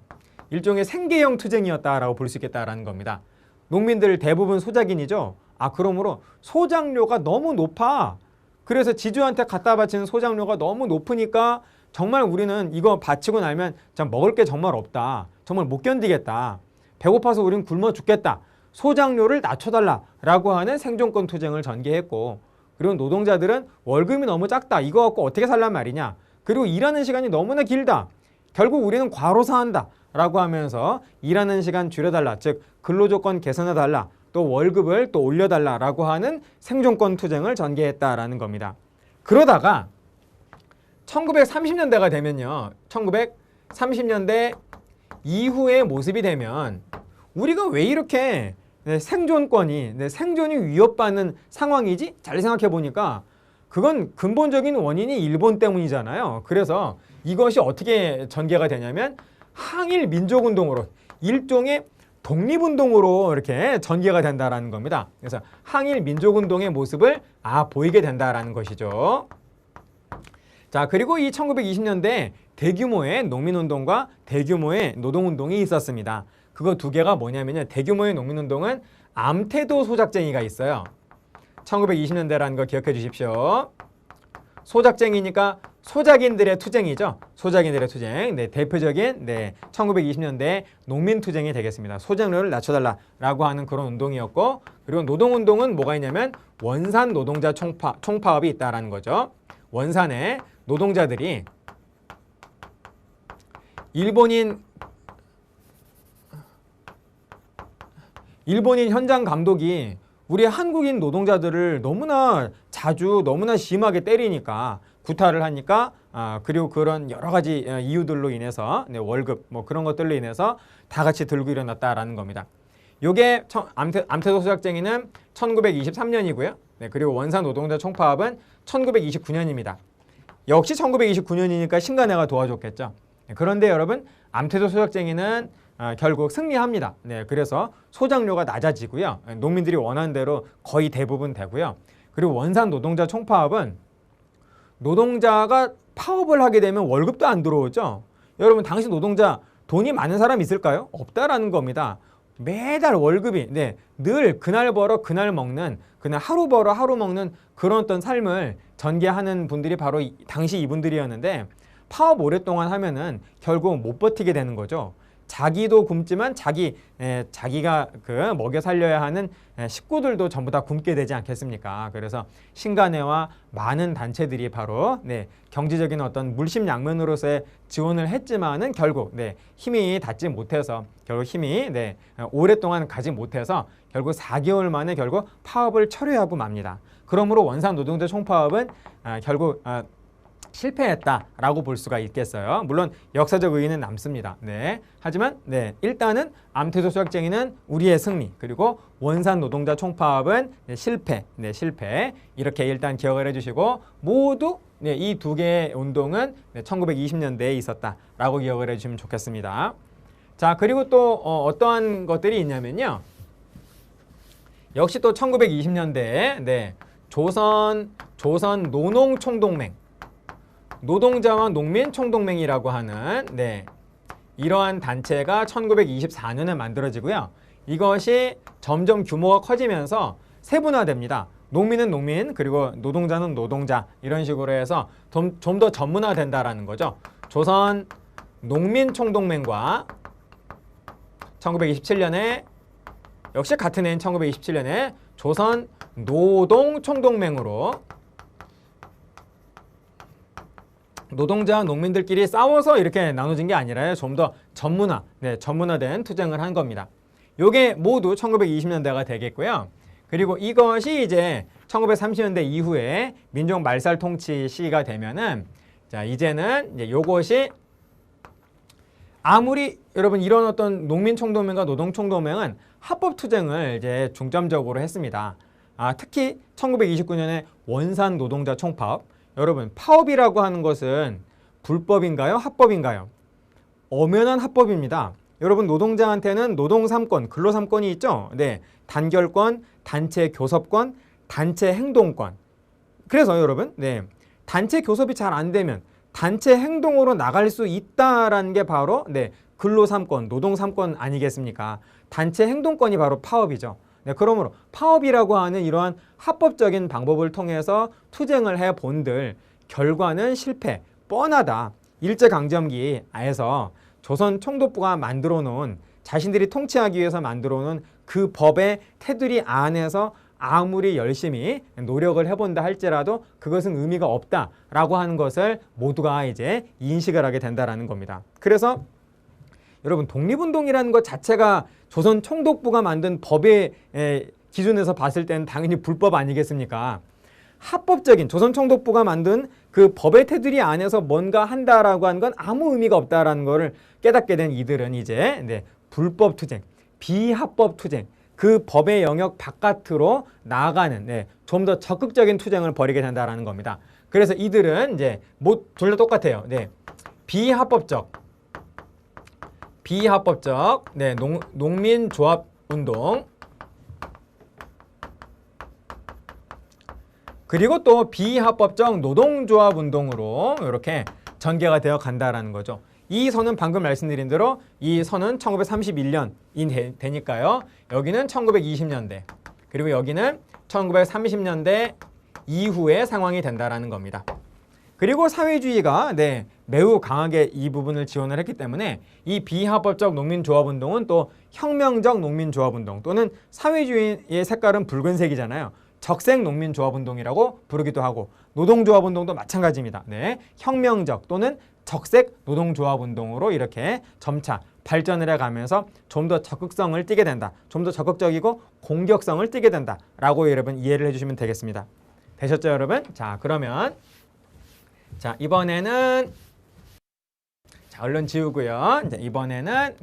일종의 생계형 투쟁이었다라고 볼 수 있겠다라는 겁니다. 농민들 대부분 소작인이죠. 그러므로 소장료가 너무 높아. 그래서 지주한테 갖다 바치는 소장료가 너무 높으니까 정말 우리는 이거 바치고 나면 먹을 게 정말 없다. 정말 못 견디겠다. 배고파서 우린 굶어 죽겠다. 소장료를 낮춰달라라고 하는 생존권 투쟁을 전개했고, 그리고 노동자들은 월급이 너무 작다. 이거 갖고 어떻게 살란 말이냐. 그리고 일하는 시간이 너무나 길다. 결국 우리는 과로사한다 라고 하면서 일하는 시간 줄여달라, 즉 근로조건 개선해달라, 또 월급을 또 올려달라라고 하는 생존권 투쟁을 전개했다라는 겁니다. 그러다가 1930년대가 되면요, 1930년대 이후의 모습이 되면 우리가 왜 이렇게 생존권이, 생존이 위협받는 상황이지? 잘 생각해 보니까 그건 근본적인 원인이 일본 때문이잖아요. 그래서 이것이 어떻게 전개가 되냐면 항일 민족운동으로, 일종의 독립운동으로 이렇게 전개가 된다라는 겁니다. 그래서 항일 민족운동의 모습을 보이게 된다라는 것이죠. 자, 그리고 이 1920년대 대규모의 농민운동과 대규모의 노동운동이 있었습니다. 그거 두 개가 뭐냐면요, 대규모의 농민운동은 암태도 소작쟁이가 있어요. 1920년대라는 거 기억해 주십시오. 소작쟁이니까 소작인들의 투쟁이죠. 소작인들의 투쟁. 네, 대표적인 1920년대 농민투쟁이 되겠습니다. 소작료를 낮춰달라라고 하는 그런 운동이었고, 그리고 노동운동은 뭐가 있냐면 원산 노동자 총파업이 있다라는 거죠. 원산에 노동자들이 일본인 현장 감독이 우리 한국인 노동자들을 너무나 자주 너무나 심하게 때리니까, 구타를 하니까, 그리고 그런 여러 가지 이유들로 인해서 월급 그런 것들로 인해서 다 같이 들고 일어났다라는 겁니다. 요게 암태도 소작쟁이는 1923년이고요. 그리고 원산 노동자 총파업은 1929년입니다. 역시 1929년이니까 신간회가 도와줬겠죠. 그런데 여러분, 암태도 소작쟁이는 결국 승리합니다. 그래서 소장료가 낮아지고요. 농민들이 원하는 대로 거의 대부분 되고요. 그리고 원산 노동자 총파업은 노동자가 파업을 하게 되면 월급도 안 들어오죠. 여러분, 당시 노동자 돈이 많은 사람 있을까요? 없다라는 겁니다. 매달 월급이 늘 그날 벌어 그날 먹는, 그날 하루 벌어 하루 먹는 그런 어떤 삶을 전개하는 분들이 바로 당시 이분들이었는데, 파업 오랫동안 하면은 결국 못 버티게 되는 거죠. 자기도 굶지만 자기가 먹여 살려야 하는 식구들도 전부 다 굶게 되지 않겠습니까? 그래서 신간회와 많은 단체들이 바로 경제적인 어떤 물심양면으로서의 지원을 했지만은 결국 힘이 닿지 못해서, 결국 힘이 오랫동안 가지 못해서 결국 4개월 만에 결국 파업을 철회하고 맙니다. 그러므로 원산 노동자 총파업은 결국 실패했다라고 볼 수가 있겠어요. 물론 역사적 의의는 남습니다. 하지만 일단은 암태도 소작쟁이는 우리의 승리, 그리고 원산 노동자 총파업은 실패, 이렇게 일단 기억을 해주시고, 모두 이 두 개의 운동은 1920년대에 있었다라고 기억을 해주시면 좋겠습니다. 자, 그리고 또 어떠한 것들이 있냐면요, 역시 또 1920년대에 조선 노농총동맹, 노동자와 농민 총동맹이라고 하는 이러한 단체가 1924년에 만들어지고요. 이것이 점점 규모가 커지면서 세분화됩니다. 농민은 농민, 그리고 노동자는 노동자, 이런 식으로 해서 좀 더 전문화된다라는 거죠. 조선 농민 총동맹과 1927년에, 역시 같은 해인 1927년에 조선 노동 총동맹으로, 노동자, 농민들끼리 싸워서 이렇게 나눠진 게 아니라 좀 더 전문화된 투쟁을 한 겁니다. 요게 모두 1920년대가 되겠고요. 그리고 이것이 이제 1930년대 이후에 민족 말살 통치 시기가 되면은, 자, 이제는 요것이 아무리 여러분 이런 어떤 농민 총동맹과 노동 총동맹은 합법 투쟁을 이제 중점적으로 했습니다. 특히 1929년에 원산 노동자 총파업, 여러분, 파업이라고 하는 것은 불법인가요? 합법인가요? 엄연한 합법입니다. 여러분, 노동자한테는 노동 3권, 근로 3권이 있죠? 단결권, 단체 교섭권, 단체 행동권. 그래서 여러분, 단체 교섭이 잘 안 되면 단체 행동으로 나갈 수 있다라는 게 바로 근로 3권, 노동 3권 아니겠습니까? 단체 행동권이 바로 파업이죠. 네, 그러므로 파업이라고 하는 이러한 합법적인 방법을 통해서 투쟁을 해본들 결과는 실패, 뻔하다. 일제강점기에서 조선 총독부가 만들어 놓은 자신들이 통치하기 위해서 만들어 놓은 그 법의 테두리 안에서 아무리 열심히 노력을 해본다 할지라도 그것은 의미가 없다라고 하는 것을 모두가 이제 인식을 하게 된다라는 겁니다. 그래서 여러분 독립운동이라는 것 자체가 조선 총독부가 만든 법의 기준에서 봤을 때는 당연히 불법 아니겠습니까? 합법적인 조선 총독부가 만든 그 법의 테두리 안에서 뭔가 한다라고 하는 건 아무 의미가 없다라는 것을 깨닫게 된 이들은 이제 불법 투쟁, 비합법 투쟁, 그 법의 영역 바깥으로 나아가는 좀 더 적극적인 투쟁을 벌이게 된다라는 겁니다. 그래서 이들은 이제 둘 다 똑같아요. 비합법적 농민조합 운동, 그리고 또 비합법적 노동조합 운동으로 이렇게 전개가 되어 간다라는 거죠. 이 선은 방금 말씀드린 대로 이 선은 1931년이 되니까요. 여기는 1920년대, 그리고 여기는 1930년대 이후의 상황이 된다라는 겁니다. 그리고 사회주의가 매우 강하게 이 부분을 지원을 했기 때문에 이 비합법적 농민조합운동은 또 혁명적 농민조합운동 또는 사회주의의 색깔은 붉은색이잖아요. 적색 농민조합운동이라고 부르기도 하고 노동조합운동도 마찬가지입니다. 혁명적 또는 적색 노동조합운동으로 이렇게 점차 발전을 해가면서 좀 더 적극성을 띠게 된다. 좀 더 적극적이고 공격성을 띠게 된다라고 여러분 이해를 해주시면 되겠습니다. 되셨죠, 여러분? 자, 그러면 이번에는 얼른 지우고요. 이제 이번에는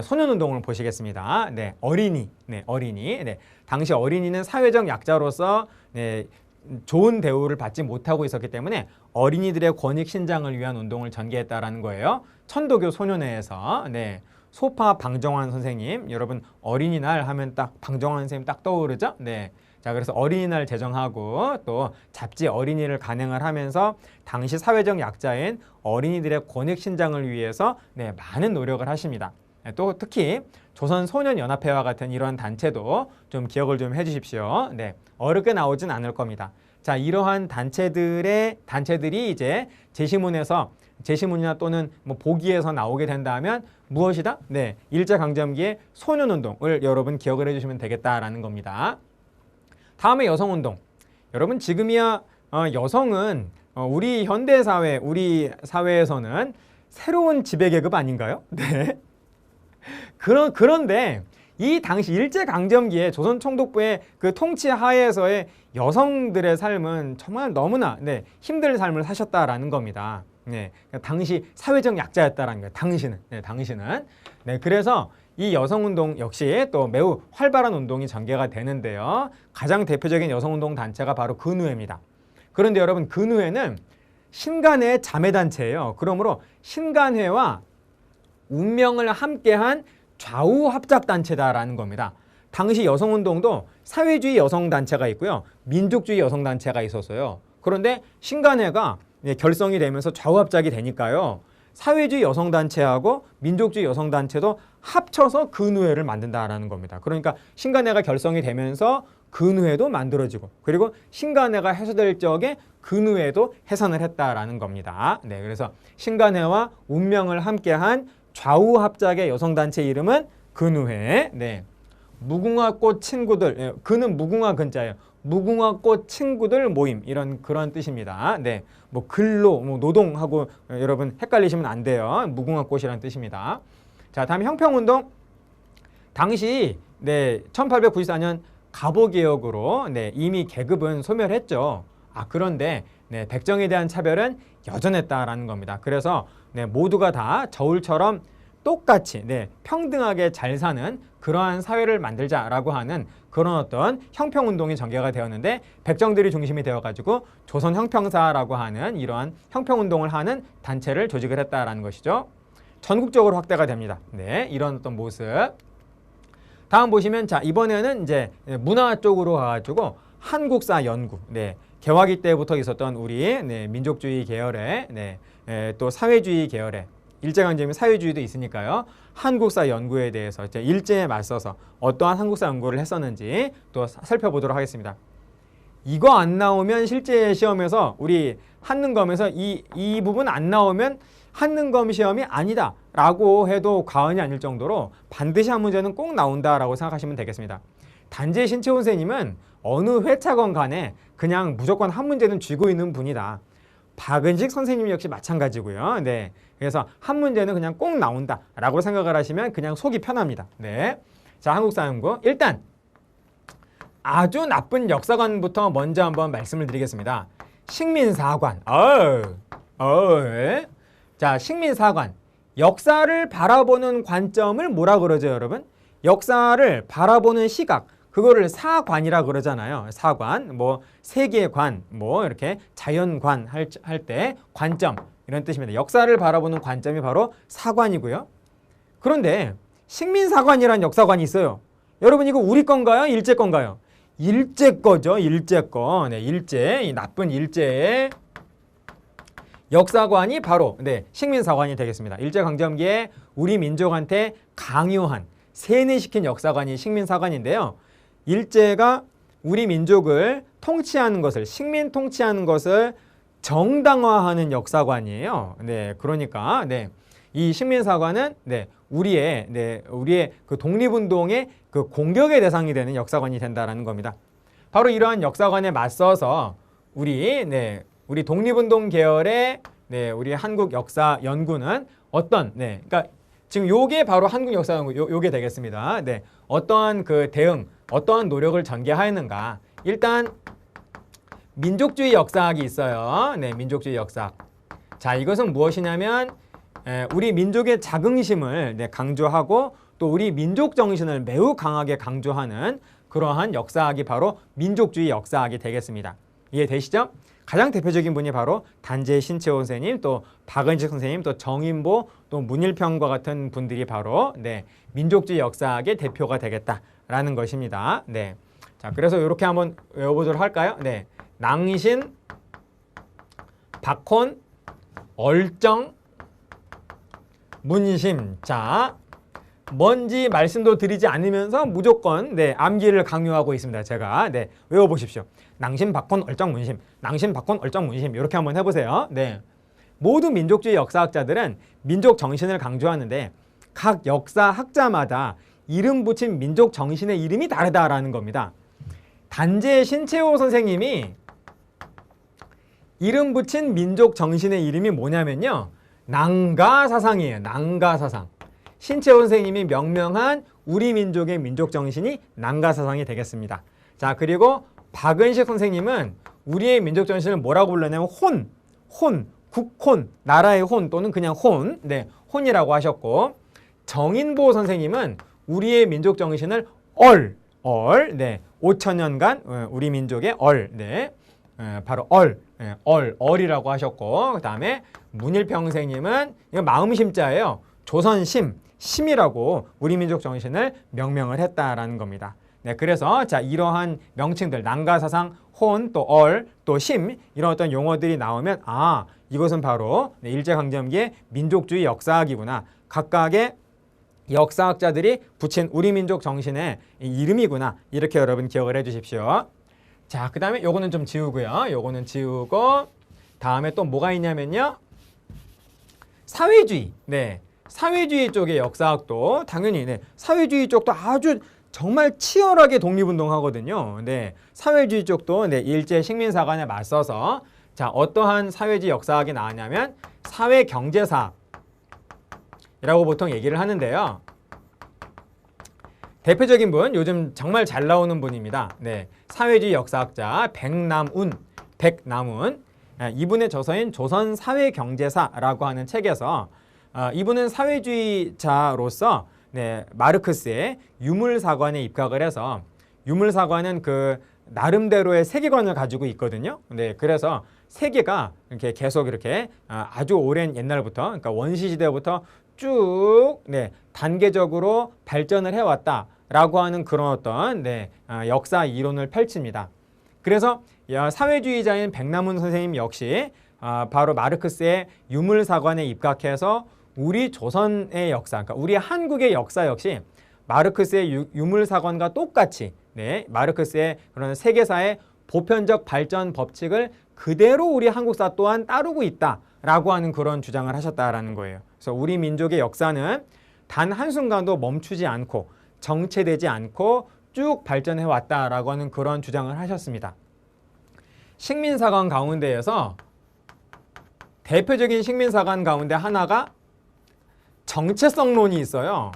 소년운동을 보시겠습니다. 어린이. 당시 어린이는 사회적 약자로서 좋은 대우를 받지 못하고 있었기 때문에 어린이들의 권익 신장을 위한 운동을 전개했다라는 거예요. 천도교 소년회에서 소파 방정환 선생님, 여러분 어린이날 하면 딱 방정환 선생님 딱 떠오르죠? 자, 그래서 어린이날 제정하고 또 잡지 어린이를 간행을 하면서 당시 사회적 약자인 어린이들의 권익 신장을 위해서 많은 노력을 하십니다. 또 특히 조선소년연합회와 같은 이러한 단체도 좀 기억을 좀 해주십시오. 어렵게 나오진 않을 겁니다. 자, 이러한 단체들이 이제 제시문이나 또는 보기에서 나오게 된다면 무엇이다? 일제강점기의 소년운동을 여러분 기억을 해주시면 되겠다라는 겁니다. 다음에 여성운동. 여러분 지금이야 여성은 우리 현대사회, 우리 사회에서는 새로운 지배계급 아닌가요? 그런데 이 당시 일제강점기에 조선 총독부의 그 통치 하에서의 여성들의 삶은 정말 너무나 힘든 삶을 사셨다라는 겁니다. 당시 사회적 약자였다라는 거예요. 당신은. 그래서 이 여성운동 역시 또 매우 활발한 운동이 전개가 되는데요. 가장 대표적인 여성운동 단체가 바로 근우회입니다. 그런데 여러분 근우회는 신간회의 자매단체예요. 그러므로 신간회와 운명을 함께한 좌우합작단체다라는 겁니다. 당시 여성운동도 사회주의 여성단체가 있고요. 민족주의 여성단체가 있었어요. 그런데 신간회가 결성이 되면서 좌우합작이 되니까요. 사회주의 여성단체하고 민족주의 여성단체도 합쳐서 근우회를 만든다라는 겁니다. 그러니까 신간회가 결성이 되면서 근우회도 만들어지고 그리고 신간회가 해소될 적에 근우회도 해산을 했다라는 겁니다. 그래서 신간회와 운명을 함께한 좌우합작의 여성단체 이름은 근우회. 무궁화꽃 친구들, 그는 무궁화 근자예요. 무궁화꽃 친구들 모임 그런 뜻입니다. 근로, 노동하고 여러분 헷갈리시면 안 돼요. 무궁화꽃이라는 뜻입니다. 자, 다음 형평운동. 당시 1894년 갑오개혁으로 이미 계급은 소멸했죠. 그런데 백정에 대한 차별은 여전했다라는 겁니다. 그래서 모두가 다 저울처럼 똑같이 평등하게 잘 사는 그러한 사회를 만들자라고 하는 그런 어떤 형평운동이 전개가 되었는데 백정들이 중심이 되어가지고 조선형평사라고 하는 이러한 형평운동을 하는 단체를 조직을 했다라는 것이죠. 전국적으로 확대가 됩니다. 이런 어떤 모습. 다음 보시면 이번에는 이제 문화 쪽으로 가가지고 한국사 연구. 개화기 때부터 있었던 우리 민족주의 계열의 또 사회주의 계열의 일제강점기 사회주의도 있으니까요. 한국사 연구에 대해서 이제 일제에 맞서서 어떠한 한국사 연구를 했었는지 또 살펴보도록 하겠습니다. 이거 안 나오면 실제 시험에서 우리 한능검에서 이 부분 안 나오면 한능검 시험이 아니다 라고 해도 과언이 아닐 정도로 반드시 한 문제는 꼭 나온다라고 생각하시면 되겠습니다. 단재 신채호 선생님은 어느 회차건 간에 그냥 무조건 한 문제는 쥐고 있는 분이다. 박은식 선생님 역시 마찬가지고요. 네, 그래서 한 문제는 그냥 꼭 나온다라고 생각을 하시면 그냥 속이 편합니다. 네, 자, 한국사 연구 일단 아주 나쁜 역사관부터 먼저 한번 말씀을 드리겠습니다. 식민사관. 자, 식민사관. 역사를 바라보는 관점을 뭐라 그러죠, 여러분? 역사를 바라보는 시각. 그거를 사관이라 그러잖아요. 사관, 뭐 세계관, 뭐 이렇게 자연관 할 때 관점 이런 뜻입니다. 역사를 바라보는 관점이 바로 사관이고요. 그런데 식민사관이란 역사관이 있어요. 여러분 이거 우리 건가요? 일제 건가요? 일제 거죠. 일제 거. 네, 일제, 이 나쁜 일제의 역사관이 바로 식민사관이 되겠습니다. 일제강점기에 우리 민족한테 강요한, 세뇌시킨 역사관이 식민사관인데요. 일제가 우리 민족을 통치하는 것을, 식민 통치하는 것을 정당화하는 역사관이에요. 네, 그러니까 이 식민사관은 우리의 그 독립운동의 그 공격의 대상이 되는 역사관이 된다라는 겁니다. 바로 이러한 역사관에 맞서서 우리 독립운동 계열의 우리 한국 역사 연구는 어떤 그러니까 지금 요게 바로 한국 역사 연구 요게 되겠습니다. 어떠한 그 대응, 어떠한 노력을 전개하였는가? 일단 민족주의 역사학이 있어요. 민족주의 역사학. 자, 이것은 무엇이냐면 우리 민족의 자긍심을 강조하고 또 우리 민족 정신을 매우 강하게 강조하는 그러한 역사학이 바로 민족주의 역사학이 되겠습니다. 이해되시죠? 가장 대표적인 분이 바로 단재 신채호 선생님, 또 박은식 선생님, 또 정인보, 또 문일평과 같은 분들이 바로 민족주의 역사학의 대표가 되겠다라는 것입니다. 자, 그래서 이렇게 한번 외워보도록 할까요? 낭신, 박혼, 얼정, 문심. 자, 뭔지 말씀도 드리지 않으면서 무조건 암기를 강요하고 있습니다. 제가 외워보십시오. 낭심, 박혼, 얼정, 문심. 낭심, 박혼, 얼정, 문심. 이렇게 한번 해보세요. 모든 민족주의 역사학자들은 민족 정신을 강조하는데 각 역사학자마다 이름 붙인 민족 정신의 이름이 다르다라는 겁니다. 단재 신채호 선생님이 이름 붙인 민족 정신의 이름이 뭐냐면요, 낭가사상이에요. 낭가사상. 신채호 선생님이 명명한 우리 민족의 민족 정신이 낭가사상이 되겠습니다. 자, 그리고 박은식 선생님은 우리의 민족 정신을 뭐라고 불렀냐면 혼, 국혼, 나라의 혼 또는 그냥 혼, 혼이라고 하셨고, 정인보 선생님은 우리의 민족 정신을 얼, 5천년간 우리 민족의 바로 얼이라고 하셨고, 그 다음에 문일평 선생님은 이거 마음심자예요. 조선심, 심이라고 우리 민족 정신을 명명을 했다라는 겁니다. 그래서 자, 이러한 명칭들 낭가사상, 혼, 또 얼, 또 심 이런 어떤 용어들이 나오면 이것은 바로 일제강점기의 민족주의 역사학이구나. 각각의 역사학자들이 붙인 우리 민족 정신의 이름이구나. 이렇게 여러분 기억을 해 주십시오. 자, 그 다음에 요거는 좀 지우고요. 요거는 지우고 다음에 또 뭐가 있냐면요, 사회주의. 사회주의 쪽의 역사학도 당연히 사회주의 쪽도 아주 정말 치열하게 독립운동하거든요. 사회주의 쪽도 일제 식민사관에 맞서서 자, 어떠한 사회주의 역사학이 나왔냐면 사회경제사학이라고 보통 얘기를 하는데요. 대표적인 분, 요즘 정말 잘 나오는 분입니다. 사회주의 역사학자 백남운. 이분의 저서인 조선사회경제사라고 하는 책에서 이분은 사회주의자로서 마르크스의 유물사관에 입각을 해서, 유물사관은 그 나름대로의 세계관을 가지고 있거든요. 그래서 세계가 이렇게 계속 이렇게 아주 오랜 옛날부터, 그러니까 원시시대부터 쭉 단계적으로 발전을 해왔다라고 하는 그런 어떤 역사 이론을 펼칩니다. 그래서 사회주의자인 백남훈 선생님 역시 바로 마르크스의 유물사관에 입각해서 우리 조선의 역사, 그러니까 우리 한국의 역사 역시 마르크스의 유물사관과 똑같이 네, 마르크스의 그런 세계사의 보편적 발전 법칙을 그대로 우리 한국사 또한 따르고 있다라고 하는 그런 주장을 하셨다라는 거예요. 그래서 우리 민족의 역사는 단 한순간도 멈추지 않고 정체되지 않고 쭉 발전해 왔다라고 하는 그런 주장을 하셨습니다. 식민사관 가운데에서 대표적인 식민사관 가운데 하나가 정체성론이 있어요.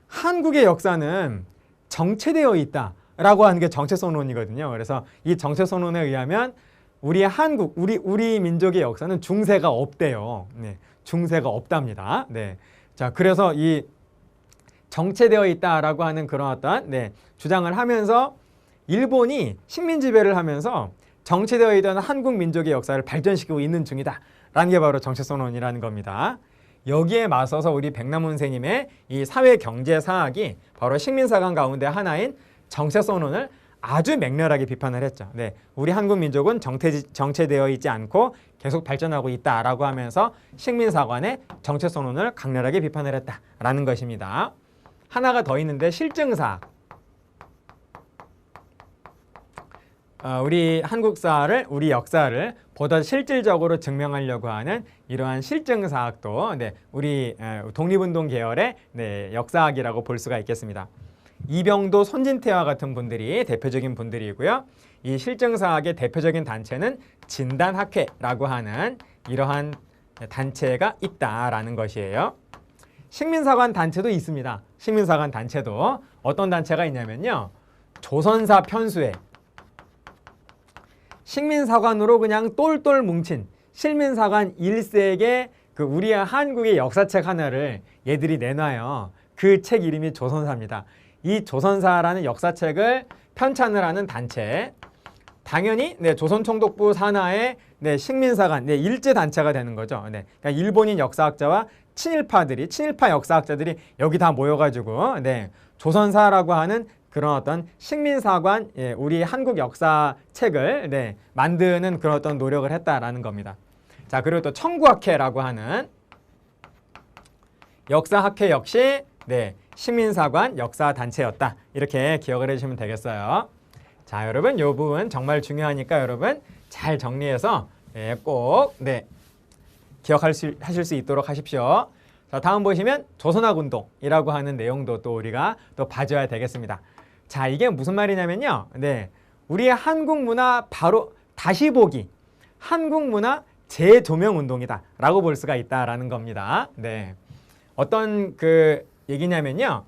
한국의 역사는 정체되어 있다라고 하는 게 정체성론이거든요. 그래서 이 정체성론에 의하면 우리 한국, 우리 민족의 역사는 중세가 없대요. 네, 중세가 없답니다. 네, 자 그래서 이 정체되어 있다라고 하는 그런 어떤 네, 주장을 하면서 일본이 식민 지배를 하면서 정체되어 있던 한국 민족의 역사를 발전시키고 있는 중이다라는 게 바로 정체성론이라는 겁니다. 여기에 맞서서 우리 백남훈 선생님의 이 사회경제사학이 바로 식민사관 가운데 하나인 정체성론을 아주 맹렬하게 비판을 했죠. 네, 우리 한국 민족은 정체되어 있지 않고 계속 발전하고 있다라고 하면서 식민사관의 정체성론을 강렬하게 비판을 했다라는 것입니다. 하나가 더 있는데 실증사학. 우리 한국사를, 우리 역사를 보다 실질적으로 증명하려고 하는 이러한 실증사학도 네, 우리 독립운동 계열의 네, 역사학이라고 볼 수가 있겠습니다. 이병도, 손진태와 같은 분들이 대표적인 분들이고요. 이 실증사학의 대표적인 단체는 진단학회라고 하는 이러한 단체가 있다라는 것이에요. 식민사관 단체도 있습니다. 식민사관 단체도 어떤 단체가 있냐면요. 조선사 편수회. 식민사관으로 그냥 똘똘 뭉친 식민사관 1세의 그 우리 한국의 역사책 하나를 얘들이 내놔요. 그 책 이름이 조선사입니다. 이 조선사라는 역사책을 편찬을 하는 단체, 당연히 네, 조선총독부 산하의 네, 식민사관 네, 일제 단체가 되는 거죠. 네, 그러니까 일본인 역사학자와 친일파 역사학자들이 여기 다 모여가지고 네, 조선사라고 하는 그런 어떤 식민사관, 예, 우리 한국 역사책을 네, 만드는 그런 어떤 노력을 했다라는 겁니다. 자, 그리고 또 청구학회라고 하는 역사학회 역시 네, 식민사관 역사단체였다. 이렇게 기억을 해주시면 되겠어요. 자, 여러분 이 부분 정말 중요하니까 여러분 잘 정리해서 네, 꼭 네, 하실 수 있도록 하십시오. 자, 다음 보시면 조선학운동이라고 하는 내용도 또 우리가 또 봐줘야 되겠습니다. 자, 이게 무슨 말이냐면요. 네, 우리의 한국 문화 바로 다시 보기, 한국 문화 재조명 운동이다 라고 볼 수가 있다라는 겁니다. 네, 어떤 그 얘기냐면요.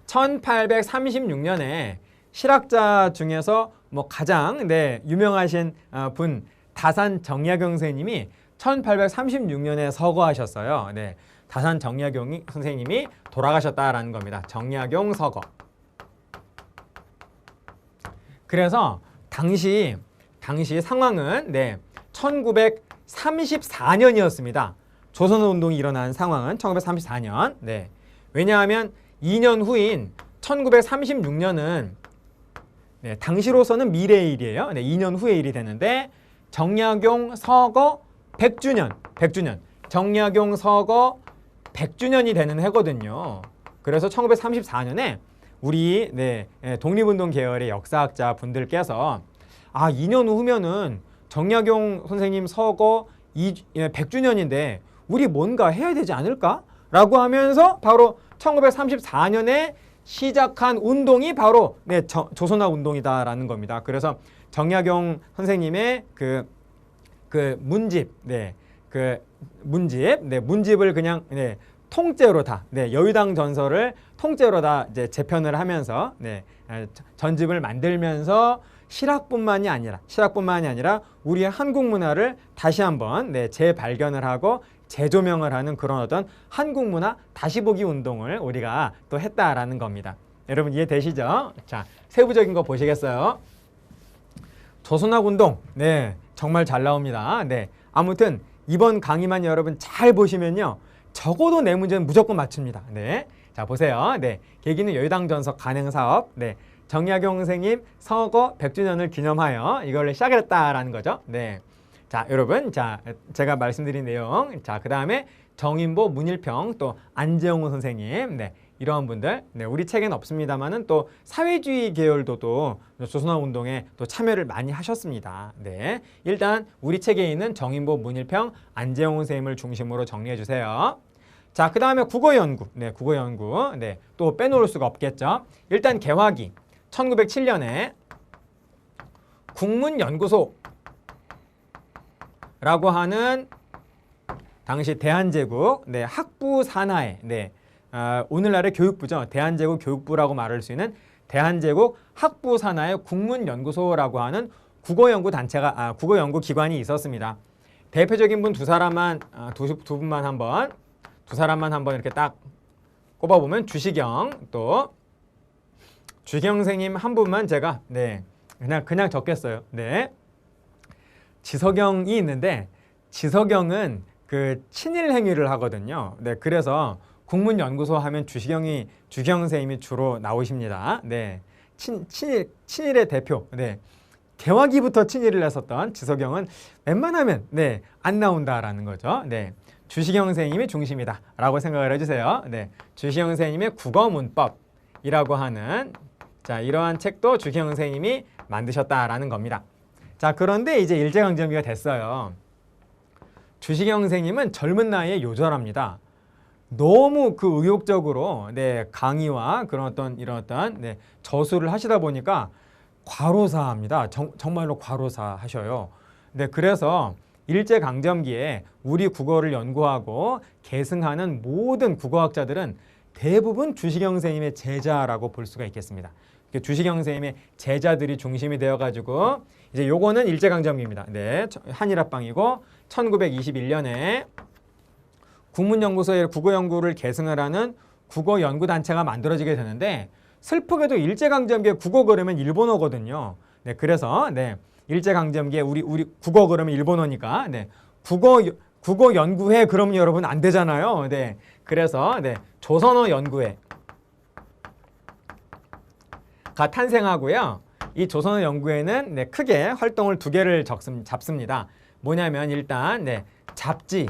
1836년에 실학자 중에서 뭐 가장 네, 유명하신 분 다산 정약용 선생님이 1836년에 서거하셨어요. 네, 다산 정약용 선생님이 돌아가셨다라는 겁니다. 정약용 서거. 그래서 당시 상황은 네, 1934년이었습니다. 조선운동이 일어난 상황은 1934년. 네. 왜냐하면 2년 후인 1936년은 네, 당시로서는 미래의 일이에요. 네, 2년 후의 일이 되는데 정약용 서거 100주년. 정약용 서거 100주년이 되는 해거든요. 그래서 1934년에 우리 네, 독립운동 계열의 역사학자 분들께서 2년 후면은 정약용 선생님 서거 100주년인데 우리 뭔가 해야 되지 않을까? 라고 하면서 바로 1934년에 시작한 운동이 바로 네, 조선화 운동이다라는 겁니다. 그래서 정약용 선생님의 그 문집, 문집을 그냥 네, 통째로 다 네, 여의당 전설을 통째로 다 이제 재편을 하면서 네, 전집을 만들면서 실학뿐만이 아니라 우리의 한국 문화를 다시 한번 네, 재발견을 하고 재조명을 하는 그런 어떤 한국 문화 다시 보기 운동을 우리가 또 했다라는 겁니다. 여러분 이해되시죠? 자, 세부적인 거 보시겠어요? 조선학 운동, 네, 정말 잘 나옵니다. 네, 아무튼 이번 강의만 여러분 잘 보시면요, 적어도 내 문제는 무조건 맞춥니다. 네, 자 보세요. 네, 계기는 여의당 전석 간행 사업. 네, 정약용 선생님 서거 100주년을 기념하여 이걸 시작했다라는 거죠. 네, 자, 여러분, 자, 제가 말씀드린 내용, 자, 그 다음에 정인보, 문일평, 또 안재홍 선생님, 네, 이러한 분들, 네, 우리 책에는 없습니다만은 또 사회주의 계열도 또 조선화 운동에 또 참여를 많이 하셨습니다. 네, 일단 우리 책에 있는 정인보, 문일평, 안재홍 선생님을 중심으로 정리해 주세요. 자, 그 다음에 국어연구, 네, 국어연구, 네, 또 빼놓을 수가 없겠죠. 일단 개화기, 1907년에 국문연구소 라고 하는 당시 대한제국 네, 학부 산하의 네, 오늘날의 교육부죠. 대한제국 교육부라고 말할 수 있는 대한제국 학부 산하의 국문연구소라고 하는 국어연구 단체가 국어연구 기관이 있었습니다. 대표적인 분 두 사람만 두 분만 한번 두 사람만 한번 이렇게 딱 꼽아보면 주시경 또 주경 선생님 한 분만 제가 네 그냥 적겠어요. 네. 지석영이 있는데 지석영은 그 친일 행위를 하거든요. 네, 그래서 국문연구소 하면 주경 선생님이 주로 나오십니다. 네, 친일의 대표. 네, 개화기부터 친일을 했었던 지석영은 웬만하면 네, 안 나온다라는 거죠. 네, 주시경 선생님이 중심이다라고 생각을 해주세요. 네, 주시경 선생님의 국어문법이라고 하는 자 이러한 책도 주시경 선생님이 만드셨다라는 겁니다. 자, 그런데 이제 일제강점기가 됐어요. 주시경 선생님은 젊은 나이에 요절합니다. 너무 그 의욕적으로 네, 강의와 그런 이런 어떤 네, 저술을 하시다 보니까 과로사합니다. 정말로 과로사하셔요. 네, 그래서 일제강점기에 우리 국어를 연구하고 계승하는 모든 국어학자들은 대부분 주시경 선생님의 제자라고 볼 수가 있겠습니다. 주시경 선생님의 제자들이 중심이 되어가지고 이제 요거는 일제강점기입니다. 네, 한일합방이고 1921년에 국문연구소의 국어연구를 계승을 하는 국어연구단체가 만들어지게 되는데 슬프게도 일제강점기에 국어 그러면 일본어거든요. 네, 그래서 네, 일제강점기에 우리 국어 그러면 일본어니까 네, 국어연구회 그러면 여러분 안 되잖아요. 네, 그래서 네, 조선어 연구회 가 탄생하고요. 이 조선어 연구회는 네, 크게 활동을 두 개를 잡습니다. 뭐냐면 일단 네, 잡지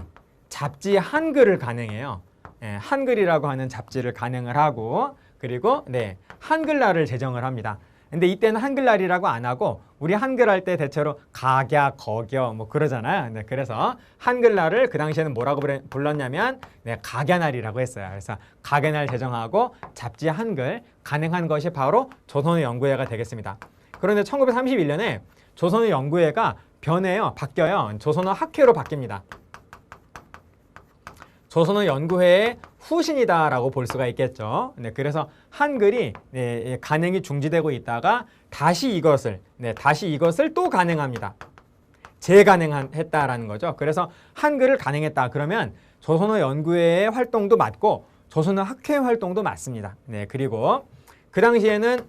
한글을 간행해요. 네, 한글이라고 하는 잡지를 간행을 하고 그리고 네, 한글날을 제정을 합니다. 근데 이때는 한글날이라고 안 하고 우리 한글 할 때 대체로 각야, 거겨 뭐 그러잖아요. 네, 그래서 한글날을 그 당시에는 뭐라고 불렀냐면 네, 각야날이라고 했어요. 그래서 각야날 제정하고 잡지 한글 간행한 것이 바로 조선어 연구회가 되겠습니다. 그런데 1931년에 조선어 연구회가 바뀌어요. 조선어 학회로 바뀝니다. 조선어 연구회의 후신이다라고 볼 수가 있겠죠. 네, 그래서 한글이 네, 간행이 중지되고 있다가 다시 이것을 또 간행합니다. 재간행했다라는 거죠. 그래서 한글을 간행했다. 그러면 조선어 연구회의 활동도 맞고 조선어 학회 활동도 맞습니다. 네, 그리고 그 당시에는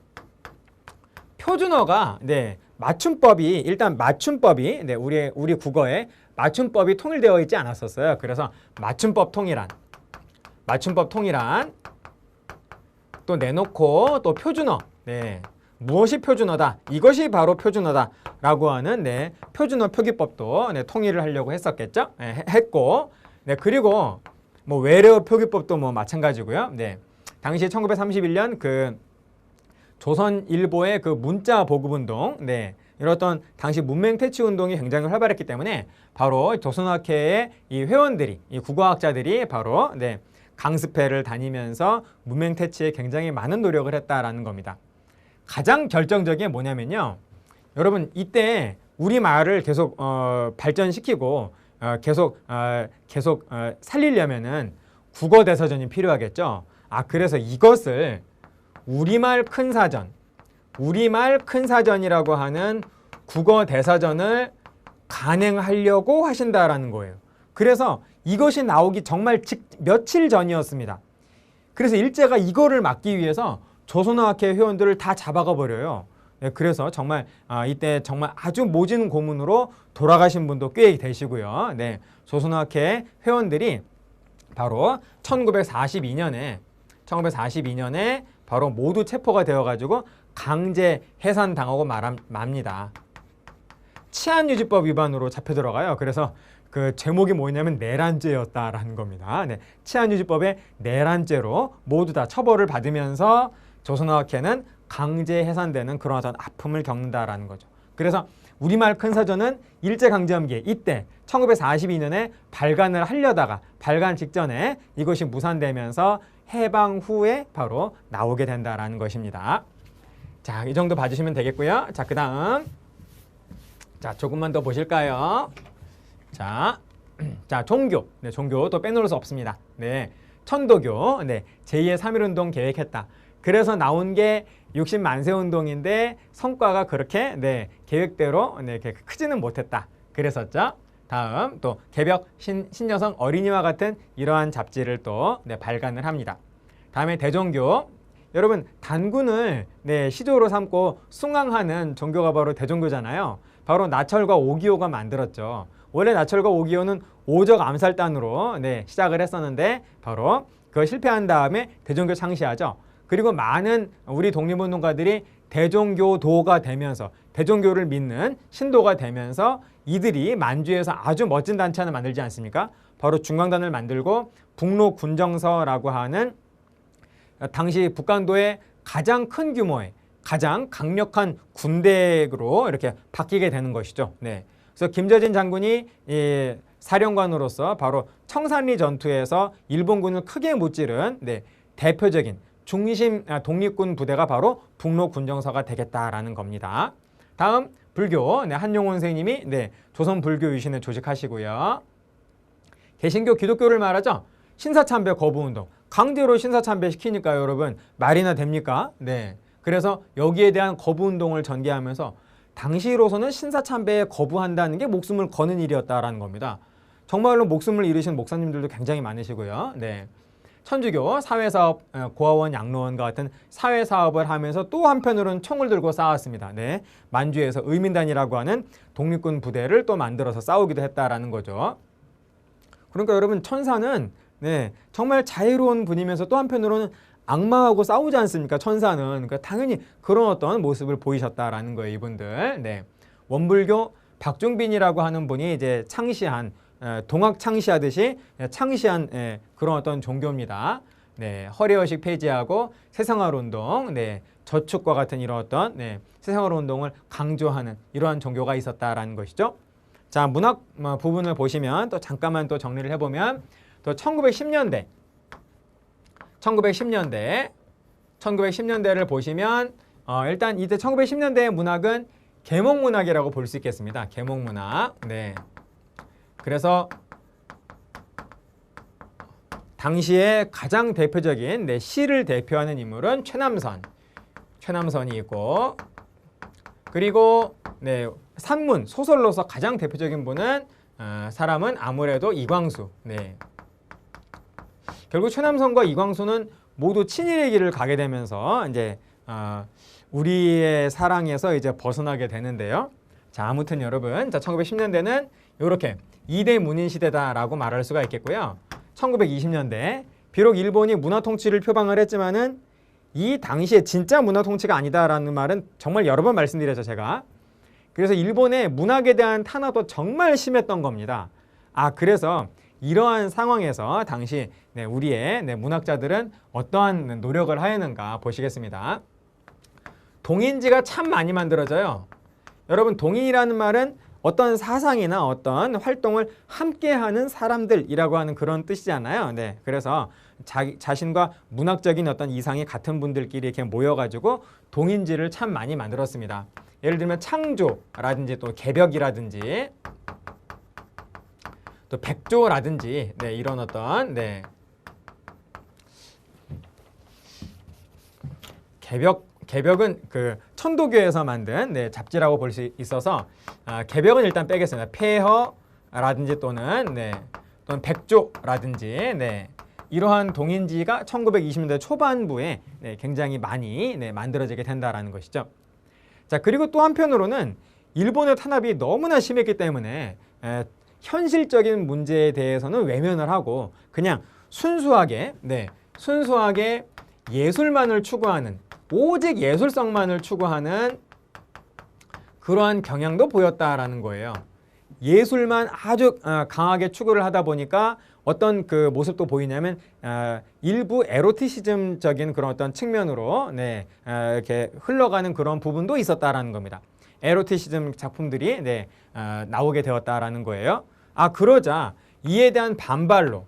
표준어가 네, 맞춤법이 네, 우리 국어에 맞춤법이 통일되어 있지 않았었어요. 그래서 맞춤법 통일안 또 내놓고 또 표준어 네, 무엇이 표준어다 이것이 바로 표준어다라고 하는 네, 표준어 표기법도 네, 통일을 하려고 했었겠죠. 네, 했고 네, 그리고 뭐 외래어 표기법도 뭐 마찬가지고요. 네, 당시 1931년 그 조선일보의 그 문자 보급운동 네, 이렇던 당시 문맹 퇴치 운동이 굉장히 활발했기 때문에 바로 조선학회의 이 회원들이 이 국어학자들이 바로 네, 강습회를 다니면서 문맹 퇴치에 굉장히 많은 노력을 했다라는 겁니다. 가장 결정적인 게 뭐냐면요. 여러분 이때 우리말을 계속 발전시키고 계속 살리려면은 국어 대사전이 필요하겠죠. 그래서 이것을 우리말 큰 사전이라고 하는 국어 대사전을 간행하려고 하신다라는 거예요. 그래서 이것이 나오기 정말 며칠 전이었습니다. 그래서 일제가 이거를 막기 위해서 조선어학회 회원들을 다 잡아가 버려요. 네, 그래서 정말 이때 정말 아주 모진 고문으로 돌아가신 분도 꽤 되시고요. 네, 조선어학회 회원들이 바로 1942년에 바로 모두 체포가 되어가지고 강제 해산당하고 맙니다. 치안유지법 위반으로 잡혀 들어가요. 그래서 그 제목이 뭐냐면 내란죄였다라는 겁니다. 네, 치안유지법의 내란죄로 모두 다 처벌을 받으면서 조선어학회는 강제 해산되는 그런 어떤 아픔을 겪는다라는 거죠. 그래서 우리말 큰사전은 일제강점기 이때 1942년에 발간을 하려다가 발간 직전에 이것이 무산되면서 해방 후에 바로 나오게 된다라는 것입니다. 자, 이 정도 봐주시면 되겠고요. 자, 그 다음 자, 조금만 더 보실까요? 자, 종교. 네, 종교 또 빼놓을 수 없습니다. 네, 천도교. 네, 제2의 3.1운동 계획했다. 그래서 나온 게 60만세운동인데 성과가 그렇게 계획대로 크지는 못했다. 그랬었죠. 다음 또 개벽 신여성 어린이와 같은 이러한 잡지를 또 발간을 합니다. 다음에 대종교. 여러분 단군을 시조로 삼고 숭앙하는 종교가 바로 대종교잖아요. 바로 나철과 오기오가 만들었죠. 원래 나철과 오기오는 오적 암살단으로 시작을 했었는데 바로 그거 실패한 다음에 대종교 창시하죠. 그리고 많은 우리 독립운동가들이 대종교도가 되면서 대종교를 믿는 신도가 되면서 이들이 만주에서 아주 멋진 단체 하나 만들지 않습니까? 바로 중광단을 만들고 북로군정서라고 하는 당시 북간도의 가장 큰 규모의 가장 강력한 군대로 이렇게 바뀌게 되는 것이죠. 네. 그래서 김저진 장군이 사령관으로서 바로 청산리 전투에서 일본군을 크게 무찌른 대표적인 중심 독립군 부대가 바로 북로군정서가 되겠다라는 겁니다. 다음 불교. 한용운 선생님이 조선 불교 유신을 조직하시고요. 개신교 기독교를 말하죠. 신사참배 거부운동. 강제로 신사참배 시키니까 여러분 말이나 됩니까? 네. 그래서 여기에 대한 거부운동을 전개하면서 당시로서는 신사참배에 거부한다는 게 목숨을 거는 일이었다라는 겁니다. 정말로 목숨을 잃으신 목사님들도 굉장히 많으시고요. 네. 천주교 사회사업 고아원 양로원과 같은 사회사업을 하면서 또 한편으로는 총을 들고 싸웠습니다. 네. 만주에서 의민단이라고 하는 독립군 부대를 또 만들어서 싸우기도 했다라는 거죠. 그러니까 여러분 천사는 정말 자유로운 분이면서 또 한편으로는 악마하고 싸우지 않습니까? 천사는. 그러니까 당연히 그런 어떤 모습을 보이셨다라는 거예요, 이분들. 네. 원불교 박중빈이라고 하는 분이 이제 창시한 동학 창시하듯이 창시한 그런 어떤 종교입니다. 네, 허례허식 폐지하고 새생활 운동, 저축과 같은 이런 어떤 새생활 운동을 강조하는 이러한 종교가 있었다라는 것이죠. 자, 문학 부분을 보시면 또 잠깐만 또 정리를 해보면 또 1910년대를 보시면 일단 이때 1910년대의 문학은 계몽문학이라고 볼 수 있겠습니다. 계몽문학. 네. 그래서 당시에 가장 대표적인 시를 대표하는 인물은 최남선이 있고, 그리고 산문 소설로서 가장 대표적인 분은 사람은 아무래도 이광수. 결국 최남선과 이광수는 모두 친일의 길을 가게 되면서 이제 우리의 사랑에서 이제 벗어나게 되는데요. 자, 아무튼 여러분, 자 1910년대는 이렇게 2대 문인 시대다라고 말할 수가 있겠고요. 1920년대 비록 일본이 문화 통치를 표방을 했지만은 이 당시에 진짜 문화 통치가 아니다라는 말은 정말 여러 번 말씀드렸죠, 제가. 그래서 일본의 문학에 대한 탄압도 정말 심했던 겁니다. 그래서 이러한 상황에서 당시 우리의 문학자들은 어떠한 노력을 하였는가 보시겠습니다. 동인지가 참 많이 만들어져요. 여러분, 동인이라는 말은 어떤 사상이나 어떤 활동을 함께하는 사람들이라고 하는 그런 뜻이잖아요. 그래서 자신과 문학적인 어떤 이상이 같은 분들끼리 이렇게 모여가지고 동인지를 참 많이 만들었습니다. 예를 들면 창조라든지 또 개벽이라든지 또 백조라든지 이런 어떤 개벽은 그 천도교에서 만든 잡지라고 볼 수 있어서 개벽은 일단 빼겠습니다. 폐허라든지 또는 백조라든지 이러한 동인지가 1920년대 초반부에 굉장히 많이 만들어지게 된다라는 것이죠. 자, 그리고 또 한편으로는 일본의 탄압이 너무나 심했기 때문에 현실적인 문제에 대해서는 외면을 하고 그냥 순수하게 예술만을 추구하는, 오직 예술성만을 추구하는 그러한 경향도 보였다라는 거예요. 예술만 아주 강하게 추구를 하다 보니까 어떤 그 모습도 보이냐면 일부 에로티시즘적인 그런 어떤 측면으로 이렇게 흘러가는 그런 부분도 있었다라는 겁니다. 에로티시즘 작품들이 나오게 되었다라는 거예요. 그러자 이에 대한 반발로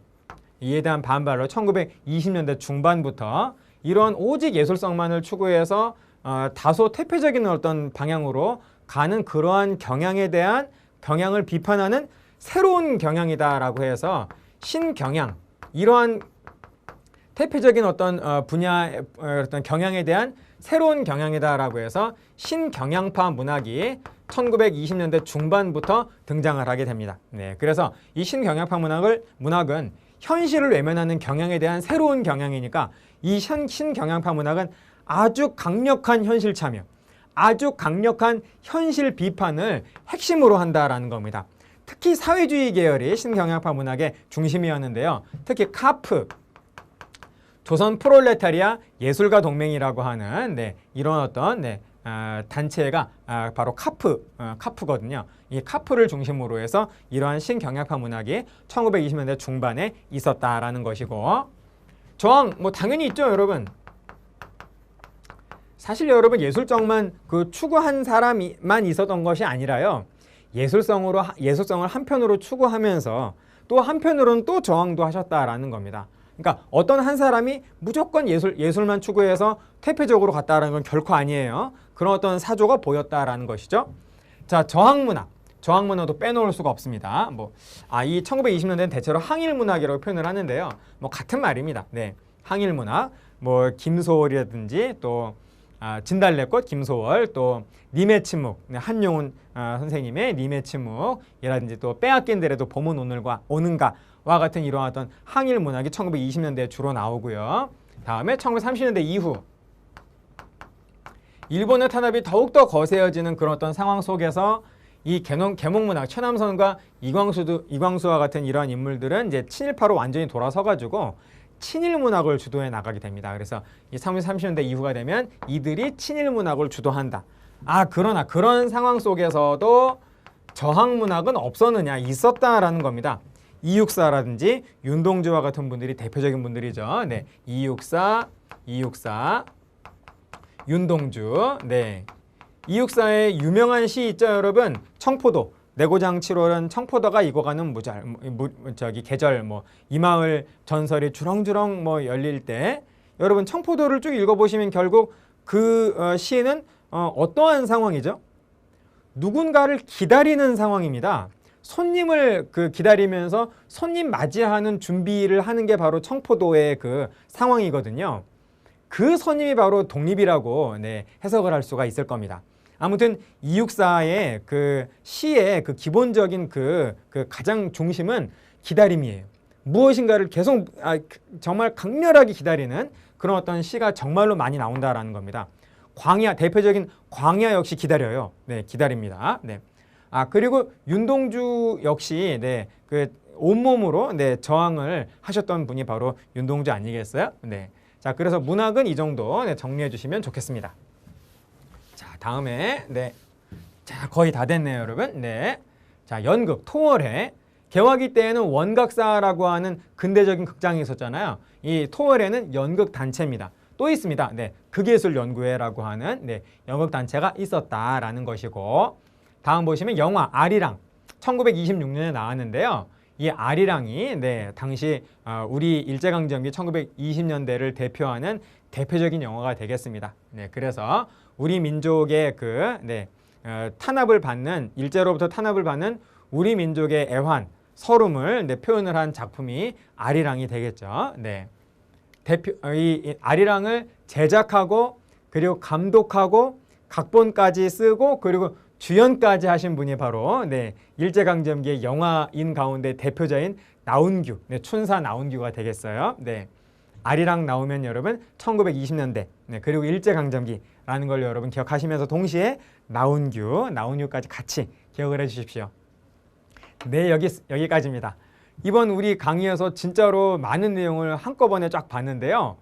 1920년대 중반부터 이런 오직 예술성만을 추구해서 다소 퇴폐적인 어떤 방향으로 가는 그러한 경향에 대한 경향을 비판하는 새로운 경향이다라고 해서 신경향, 이러한 퇴폐적인 어떤 분야의 어떤 경향에 대한 새로운 경향이다라고 해서 신경향파 문학이 1920년대 중반부터 등장을 하게 됩니다. 그래서 이 신경향파 문학은 현실을 외면하는 경향에 대한 새로운 경향이니까 이 신경향파 문학은 아주 강력한 현실 참여, 아주 강력한 현실 비판을 핵심으로 한다라는 겁니다. 특히 사회주의 계열이 신경향파 문학의 중심이었는데요. 특히 카프, 조선 프롤레타리아 예술가 동맹이라고 하는 이런 어떤 단체가 바로 카프거든요. 이 카프를 중심으로 해서 이러한 신경향파 문학이 1920년대 중반에 있었다라는 것이고, 저항 당연히 있죠, 여러분. 사실 여러분 예술적만 추구한 사람만 있었던 것이 아니라요. 예술성을 한편으로 추구하면서 또 한편으로는 또 저항도 하셨다라는 겁니다. 그러니까 어떤 한 사람이 무조건 예술만 추구해서 퇴폐적으로 갔다라는 건 결코 아니에요. 그런 어떤 사조가 보였다라는 것이죠. 자, 저항문화도 빼놓을 수가 없습니다. 이 1920년대는 대체로 항일문학이라고 표현을 하는데요. 같은 말입니다. 항일문학, 김소월이라든지 또 진달래꽃 김소월, 또 님의 침묵, 한용운 선생님의 님의 침묵이라든지 또 빼앗긴 데라도 봄은 오는가와 같은 이러한 어떤 항일 문학이 1920년대에 주로 나오고요. 다음에 1930년대 이후 일본의 탄압이 더욱더 거세어지는 그런 어떤 상황 속에서 이 계몽문학, 최남선과 이광수와 같은 이러한 인물들은 이제 친일파로 완전히 돌아서가지고 친일문학을 주도해 나가게 됩니다. 그래서 이 30년대 이후가 되면 이들이 친일문학을 주도한다. 그러나 그런 상황 속에서도 저항문학은 없었느냐? 있었다라는 겁니다. 이육사라든지 윤동주와 같은 분들이 대표적인 분들이죠. 이육사, 윤동주. 이육사의 유명한 시 있죠, 여러분. 청포도. 내고장 7월은 청포도가 익어가는 계절, 이 마을 전설이 주렁주렁 열릴 때, 여러분 청포도를 쭉 읽어보시면 결국 그 시는 어떠한 상황이죠? 누군가를 기다리는 상황입니다. 손님을 기다리면서 손님 맞이하는 준비를 하는 게 바로 청포도의 그 상황이거든요. 그 손님이 바로 독립이라고 해석을 할 수가 있을 겁니다. 아무튼 이육사의 그 시의 그 기본적인 그 가장 중심은 기다림이에요. 무엇인가를 계속 정말 강렬하게 기다리는 그런 어떤 시가 정말로 많이 나온다라는 겁니다. 광야, 대표적인 광야 역시 기다려요. 기다립니다. 그리고 윤동주 역시 그 온몸으로 저항을 하셨던 분이 바로 윤동주 아니겠어요? 자, 그래서 문학은 이 정도 정리해 주시면 좋겠습니다. 자, 다음에 자, 거의 다 됐네요, 여러분. 자, 연극 토월회. 개화기 때에는 원각사라고 하는 근대적인 극장이 있었잖아요. 이 토월회는 연극 단체입니다. 또 있습니다. 극예술연구회라고 하는 연극 단체가 있었다라는 것이고, 다음 보시면 영화 아리랑 1926년에 나왔는데요. 이 아리랑이 당시 우리 일제강점기 1920년대를 대표하는 대표적인 영화가 되겠습니다. 그래서 우리 민족의 탄압을 받는, 일제로부터 탄압을 받는 우리 민족의 애환, 서름을 표현을 한 작품이 아리랑이 되겠죠. 이 아리랑을 제작하고 그리고 감독하고 각본까지 쓰고 그리고 주연까지 하신 분이 바로 일제강점기의 영화인 가운데 대표자인 나운규, 춘사 나운규가 되겠어요. 아리랑 나오면 여러분 1920년대 그리고 일제강점기라는 걸 여러분 기억하시면서 동시에 나운규까지 같이 기억을 해주십시오. 여기까지입니다. 이번 우리 강의에서 진짜로 많은 내용을 한꺼번에 쫙 봤는데요.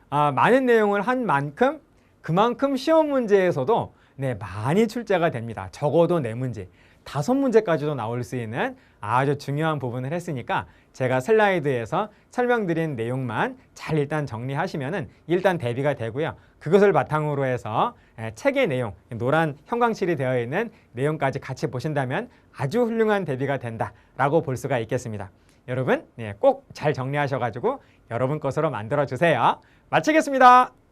많은 내용을 한 만큼 그만큼 시험 문제에서도 네, 많이 출제가 됩니다. 적어도 4문제, 5문제까지도 나올 수 있는 아주 중요한 부분을 했으니까 제가 슬라이드에서 설명드린 내용만 잘 일단 정리하시면은 일단 대비가 되고요. 그것을 바탕으로 해서 책의 내용, 노란 형광칠이 되어 있는 내용까지 같이 보신다면 아주 훌륭한 대비가 된다라고 볼 수가 있겠습니다. 여러분 꼭 잘 정리하셔가지고 여러분 것으로 만들어 주세요. 마치겠습니다.